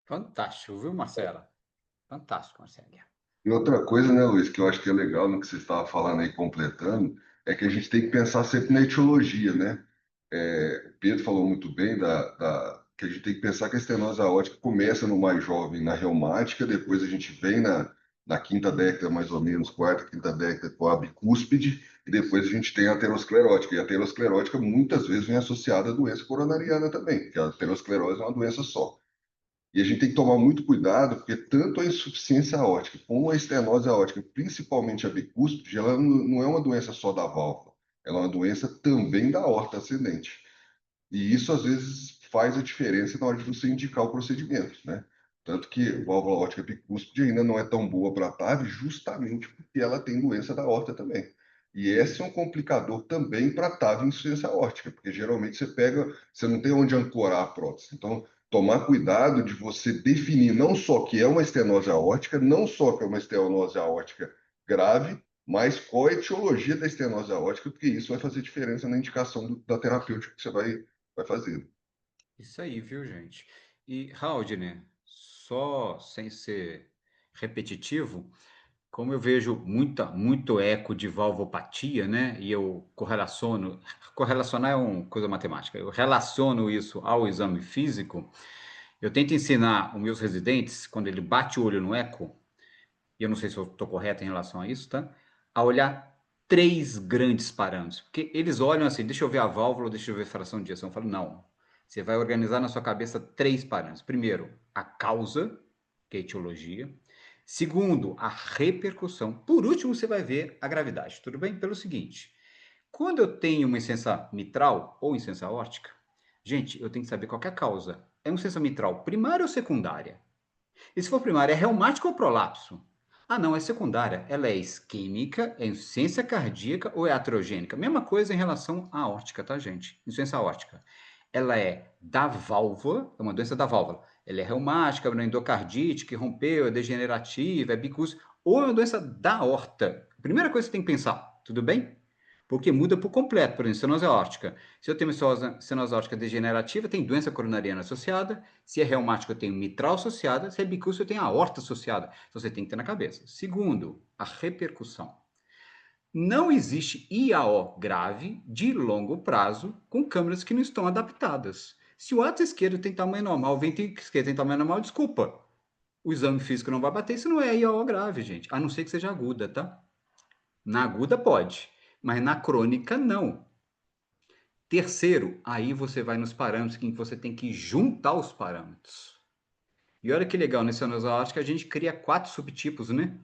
Fantástico, viu, Marcela? Fantástico, Marcela. E outra coisa, né, Luiz, que eu acho que é legal no que você estava falando aí, completando, é que a gente tem que pensar sempre na etiologia, né? O Pedro falou muito bem que a gente tem que pensar que a estenose aórtica começa no mais jovem, na reumática, depois a gente vem na quinta década, mais ou menos, quarta, quinta década, com a bicúspide, e depois a gente tem a aterosclerótica. E a aterosclerótica muitas vezes vem associada à doença coronariana também, porque a aterosclerose é uma doença só. E a gente tem que tomar muito cuidado, porque tanto a insuficiência aórtica como a estenose aórtica, principalmente a bicúspide, ela não é uma doença só da válvula, ela é uma doença também da aorta ascendente. E isso, às vezes, faz a diferença na hora de você indicar o procedimento, né? Tanto que a válvula aórtica bicúspide ainda não é tão boa para a TAV, justamente porque ela tem doença da aorta também. E esse é um complicador também para a TAV e insuficiência aórtica, porque geralmente você não tem onde ancorar a prótese. Então, tomar cuidado de você definir não só que é uma estenose aórtica, não só que é uma estenose aórtica grave, mas qual a etiologia da estenose aórtica, porque isso vai fazer diferença na indicação da terapêutica que você vai fazer. Isso aí, viu, gente? E, Haldner, só sem ser repetitivo, como eu vejo muito eco de valvopatia, né? E eu correlacionar é uma coisa matemática, eu relaciono isso ao exame físico, eu tento ensinar os meus residentes, quando ele bate o olho no eco, e eu não sei se eu estou correto em relação a isso, tá? A olhar 3 grandes parâmetros, porque eles olham assim, deixa eu ver a válvula, deixa eu ver a fração de ejeção. Eu falo, não, você vai organizar na sua cabeça 3 parâmetros. Primeiro, a causa, que é a etiologia. Segundo, a repercussão. Por último, você vai ver a gravidade. Tudo bem? Pelo seguinte, quando eu tenho uma insuficiência mitral ou insuficiência aórtica, gente, eu tenho que saber qual que é a causa. É uma insuficiência mitral primária ou secundária? E se for primária, é reumático ou prolapso? Ah, não, é secundária. Ela é isquêmica, é insuficiência cardíaca ou é aterogênica? Mesma coisa em relação à aórtica, tá, gente? Insuficiência aórtica. Ela é da válvula, é uma doença da válvula. Ela é reumática, é endocardite, que rompeu, é degenerativa, é bicúspide, ou é uma doença da aorta. Primeira coisa que você tem que pensar, tudo bem? Porque muda por completo, por exemplo, estenose aórtica. Se eu tenho uma estenose aórtica degenerativa, tem doença coronariana associada. Se é reumática, eu tenho mitral associada. Se é bicúspide, eu tenho aorta associada. Então, você tem que ter na cabeça. Segundo, a repercussão. Não existe IAO grave de longo prazo com câmeras que não estão adaptadas. Se o átrio esquerdo tem tamanho normal, o ventrículo esquerdo tem tamanho normal, desculpa. O exame físico não vai bater, isso não é IAO grave, gente. A não ser que seja aguda, tá? Na aguda pode, mas na crônica não. Terceiro, aí você vai nos parâmetros em que você tem que juntar os parâmetros. E olha que legal, nesse anosótica a gente cria 4 subtipos, né?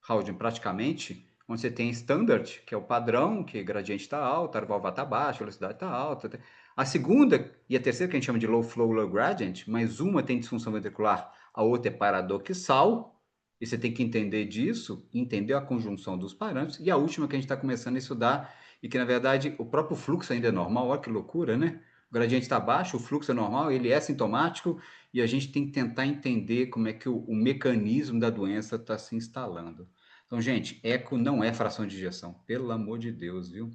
Haldane, praticamente, onde você tem standard, que é o padrão, que o gradiente está alto, a válvula está baixa, a velocidade está alta. A segunda e a terceira, que a gente chama de low flow, low gradient, mas uma tem disfunção ventricular, a outra é paradoxal, e você tem que entender disso, entender a conjunção dos parâmetros, e a última que a gente está começando a estudar, e que na verdade o próprio fluxo ainda é normal, olha que loucura, né? O gradiente está baixo, o fluxo é normal, ele é sintomático, e a gente tem que tentar entender como é que o mecanismo da doença está se instalando. Então, gente, eco não é fração de ejeção, pelo amor de Deus, viu?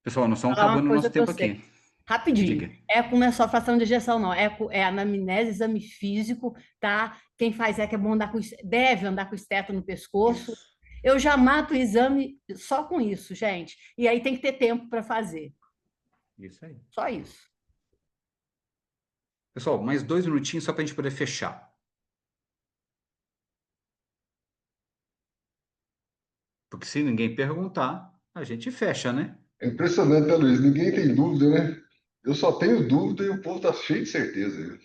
Pessoal, nós estamos Falar uma acabando o coisa nosso para tempo você, aqui. rapidinho. Diga. Eco não é só fração de ejeção, não. Eco é anamnese, exame físico, tá? Quem faz eco é bom andar deve andar com esteto no pescoço. Isso. Eu já mato o exame só com isso, gente. E aí tem que ter tempo para fazer. Isso aí. Só isso. Pessoal, mais 2 minutinhos só para a gente poder fechar. Porque se ninguém perguntar, a gente fecha, né? É impressionante, né, Luiz? Ninguém tem dúvida, né? Eu só tenho dúvida e o povo tá cheio de certeza. Viu?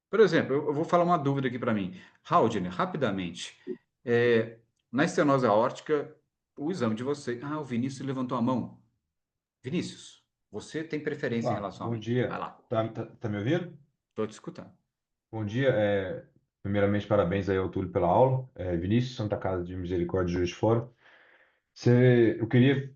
Por exemplo, eu vou falar uma dúvida aqui para mim. Haldane, rapidamente. Na estenose aórtica, o exame de você... Ah, o Vinícius levantou a mão. Vinícius, você tem preferência em Opa, relação a bom mim? Vai dia. lá. Tá me ouvindo? Estou te escutando. Bom dia. Primeiramente, parabéns aí ao Túlio pela aula. Vinícius, Santa Casa de Misericórdia, Juiz de Fora. Eu queria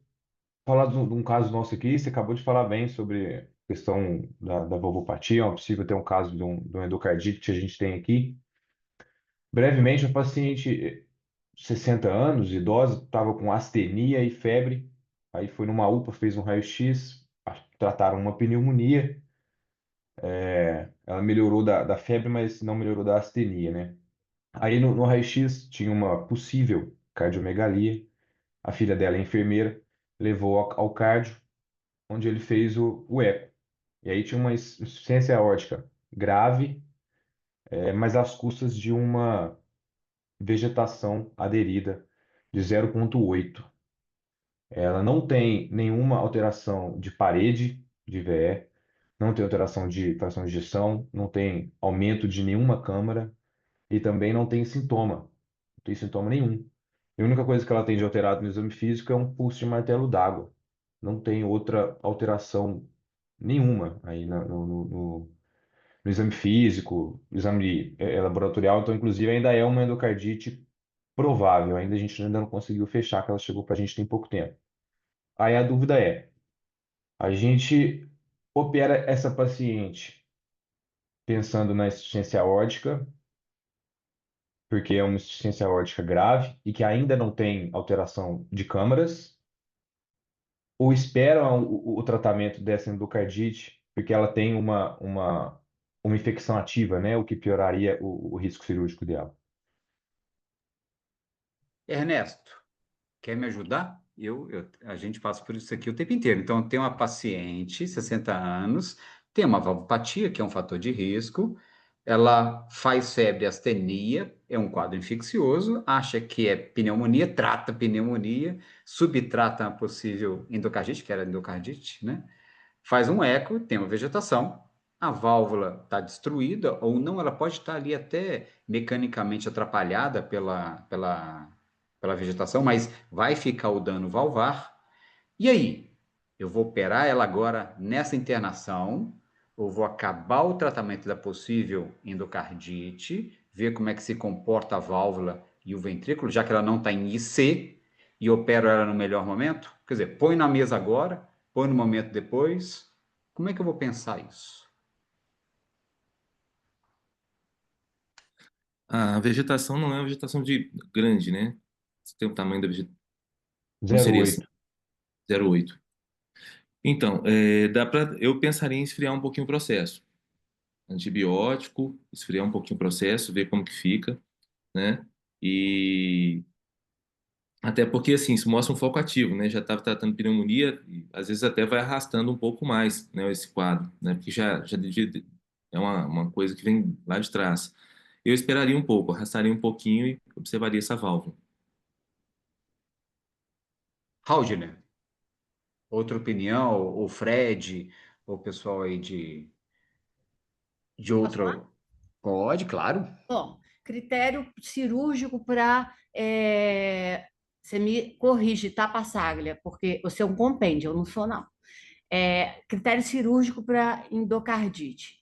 falar de um caso nosso aqui. Você acabou de falar bem sobre a questão da valvopatia. É possível ter um caso de um endocardite que a gente tem aqui. Brevemente, um paciente, 60 anos, idosa, estava com astenia e febre. Aí foi numa UPA, fez um raio-x, trataram uma pneumonia. Ela melhorou da febre, mas não melhorou da astenia, né? Aí no raio-x tinha uma possível cardiomegalia. A filha dela é enfermeira, levou ao cardio, onde ele fez o eco. E aí tinha uma insuficiência aórtica grave, mas às custas de uma vegetação aderida de 0,8. Ela não tem nenhuma alteração de parede de VE, não tem alteração de fração de ejeção, não tem aumento de nenhuma câmara e também não tem sintoma. Não tem sintoma nenhum. A única coisa que ela tem de alterado no exame físico é um pulso de martelo d'água. Não tem outra alteração nenhuma aí no exame físico, exame laboratorial. Então, inclusive, ainda é uma endocardite provável. Ainda a gente ainda não conseguiu fechar, que ela chegou para a gente tem pouco tempo. Aí a dúvida é, a gente opera essa paciente pensando na insuficiência aórtica, porque é uma insuficiência aórtica grave e que ainda não tem alteração de câmaras, ou esperam o tratamento dessa endocardite, porque ela tem uma infecção ativa, né? O que pioraria o risco cirúrgico dela. Ernesto, quer me ajudar? A gente passa por isso aqui o tempo inteiro. Então, tem uma paciente, 60 anos, tem uma valvopatia, que é um fator de risco, ela faz febre e astenia, é um quadro infeccioso, acha que é pneumonia, trata pneumonia, subtrata a possível endocardite, que era endocardite, né? Faz um eco, tem uma vegetação, a válvula está destruída, ou não, ela pode estar ali até mecanicamente atrapalhada pela vegetação, mas vai ficar o dano valvar. E aí? Eu vou operar ela agora nessa internação, ou vou acabar o tratamento da possível endocardite, ver como é que se comporta a válvula e o ventrículo, já que ela não está em IC, e opero ela no melhor momento? Quer dizer, põe na mesa agora, põe no momento depois. Como é que eu vou pensar isso? A vegetação não é uma vegetação de grande, né? Você tem o tamanho da vegetação, não seria assim, 0,8. 0,8. Então, eu pensaria em esfriar um pouquinho o processo. Antibiótico, esfriar um pouquinho o processo, ver como que fica, né? E até porque, assim, isso mostra um foco ativo, né? Já estava tratando pneumonia e às vezes até vai arrastando um pouco mais, né, esse quadro, né? Porque é uma coisa que vem lá de trás. Eu esperaria um pouco, arrastaria um pouquinho e observaria essa válvula. Haldner, outra opinião, ou Fred, ou o pessoal aí de Posso falar? outro. Pode, claro. Bom, critério cirúrgico para. Você me corrige, tá, Passaglia? Porque você é um compêndio, eu não sou, não. Critério cirúrgico para endocardite.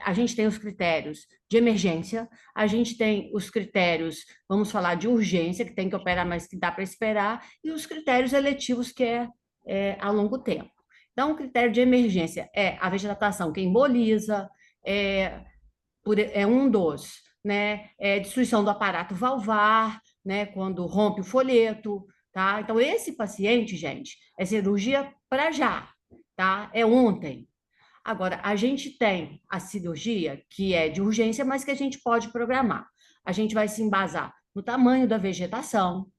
A gente tem os critérios de emergência, a gente tem os critérios, vamos falar de urgência, que tem que operar, mas que dá para esperar, e os critérios eletivos, que a longo tempo. Então, o critério de emergência é a vegetação que emboliza, é, um dos, né? Destruição do aparato valvar, né? Quando rompe o folheto, tá? Então, esse paciente, gente, é cirurgia para já, tá? É ontem. Agora, a gente tem a cirurgia que é de urgência, mas que a gente pode programar. A gente vai se embasar no tamanho da vegetação,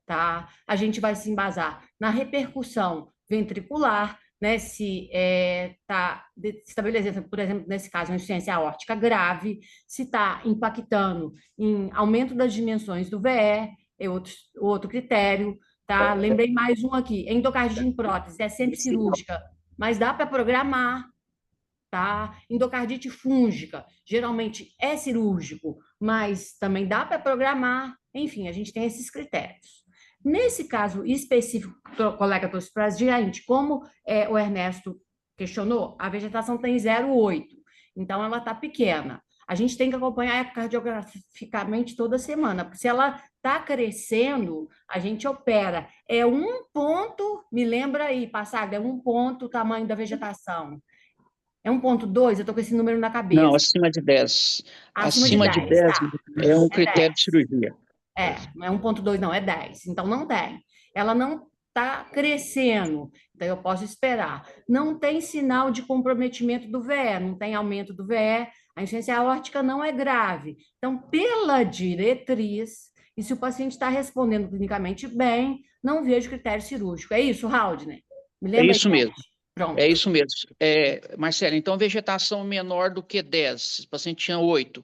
tá? A gente vai se embasar na repercussão ventricular, né? Se está estabelecendo, por exemplo, nesse caso, uma insuficiência aórtica grave, se está impactando em aumento das dimensões do VE, é outro critério, tá? Lembrei mais um aqui, endocardite em prótese, é sempre cirúrgica, mas dá para programar, tá? Endocardite fúngica, geralmente é cirúrgico, mas também dá para programar. Enfim, a gente tem esses critérios. Nesse caso específico, o colega trouxe para a gente, como o Ernesto questionou, a vegetação tem 0,8, então ela está pequena. A gente tem que acompanhar ecardiograficamente toda semana, porque se ela está crescendo, a gente opera. É um ponto, me lembra aí, passado, é um ponto o tamanho da vegetação. É 1,2. Eu estou com esse número na Não, cabeça. acima de 10. Acima de Acima de 10, 10 tá? é um É critério de 10. cirurgia. Não é 1,2, não, é 10. Então, não tem. Ela não está crescendo, então eu posso esperar. Não tem sinal de comprometimento do VE, não tem aumento do VE, a insuficiência aórtica não é grave. Então, pela diretriz, e se o paciente está respondendo clinicamente bem, não vejo critério cirúrgico. É isso, Haldner? Me É lembra aí, isso mesmo. É pronto. isso mesmo. Marcelo, então vegetação menor do que 10, o paciente tinha 8.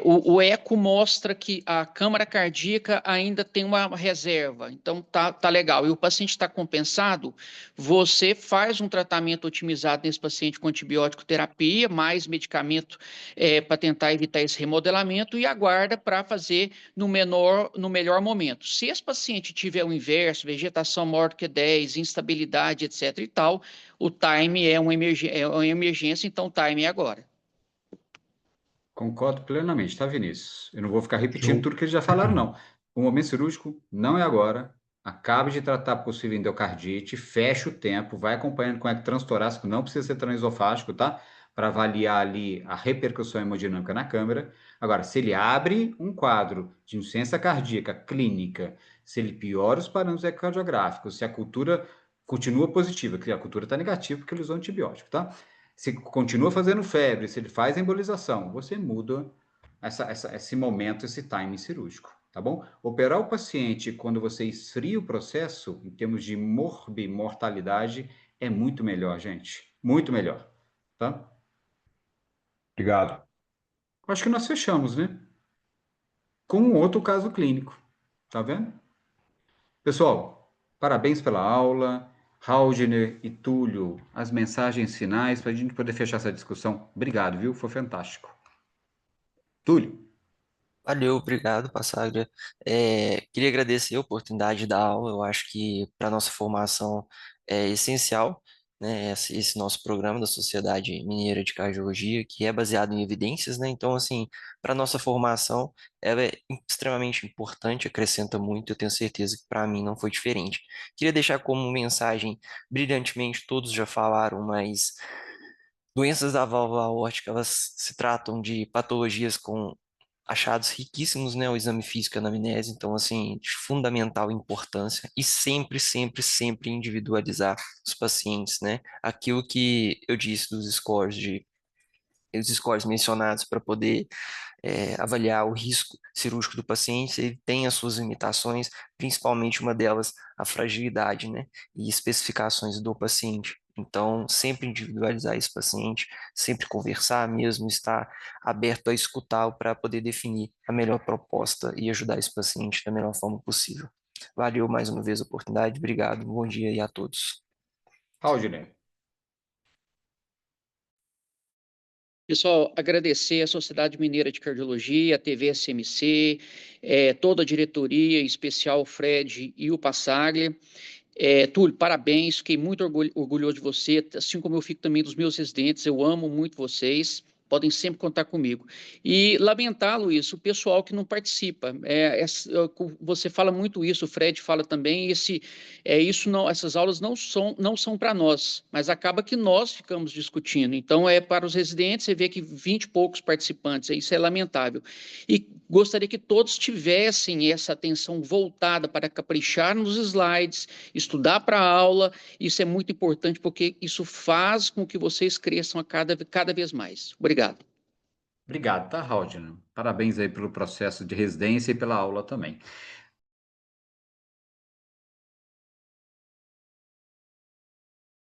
O eco mostra que a câmara cardíaca ainda tem uma reserva, então tá legal. E o paciente está compensado, você faz um tratamento otimizado nesse paciente com antibiótico terapia, mais medicamento para tentar evitar esse remodelamento e aguarda para fazer no melhor momento. Se esse paciente tiver o inverso, vegetação maior do que 10, instabilidade, etc. e tal, o time é uma emergência, então o time é agora. Concordo plenamente, tá, Vinícius? Eu não vou ficar repetindo Show. tudo que eles já falaram, não. O momento cirúrgico não é agora. Acabe de tratar possível endocardite, fecha o tempo, vai acompanhando com eco transtorácico, não precisa ser transesofágico, tá? Para avaliar ali a repercussão hemodinâmica na câmara. Agora, se ele abre um quadro de insuficiência cardíaca clínica, se ele piora os parâmetros ecocardiográficos, se a cultura continua positiva, que a cultura está negativa porque ele usou antibiótico, tá? Se continua fazendo febre, se ele faz embolização, você muda esse momento, esse time cirúrgico, tá bom? Operar o paciente quando você esfria o processo, em termos de mortalidade, é muito melhor, gente. Muito melhor, tá? Obrigado. Acho que nós fechamos, né? Com um outro caso clínico, tá vendo? Pessoal, parabéns pela aula. Haldner e Túlio, as mensagens finais para a gente poder fechar essa discussão. Obrigado, viu? Foi fantástico. Túlio. Valeu, obrigado, Passaglia. Queria agradecer a oportunidade da aula, eu acho que para nossa formação é essencial né, esse nosso programa da Sociedade Mineira de Cardiologia, que é baseado em evidências, né? Então, assim, para nossa formação, ela é extremamente importante, acrescenta muito, eu tenho certeza que para mim não foi diferente. Queria deixar como mensagem, brilhantemente, todos já falaram, mas doenças da válvula aórtica, elas se tratam de patologias com achados riquíssimos, né? O exame físico e a anamnese, então, assim, de fundamental importância e sempre, sempre, sempre individualizar os pacientes, né? Aquilo que eu disse dos scores os scores mencionados para poder avaliar o risco cirúrgico do paciente, ele tem as suas limitações, principalmente uma delas, a fragilidade, né? E especificações do paciente. Então, sempre individualizar esse paciente, sempre conversar mesmo, estar aberto a escutá-lo para poder definir a melhor proposta e ajudar esse paciente da melhor forma possível. Valeu mais uma vez a oportunidade, obrigado, bom dia e a todos. Haldner. Pessoal, agradecer à Sociedade Mineira de Cardiologia, a TV SMC, toda a diretoria, em especial o Fred e o Passaglia. Túlio, parabéns, fiquei muito orgulhoso de você, assim como eu fico também dos meus residentes, eu amo muito vocês, podem sempre contar comigo. E lamentar, Luiz, o pessoal que não participa, você fala muito isso, o Fred fala também, essas aulas não são para nós, mas acaba que nós ficamos discutindo, então para os residentes, você vê que 20 e poucos participantes, isso é lamentável. E gostaria que todos tivessem essa atenção voltada para caprichar nos slides, estudar para a aula, isso é muito importante porque isso faz com que vocês cresçam cada vez mais. Obrigado. Obrigado, tá, Haldner? Parabéns aí pelo processo de residência e pela aula também.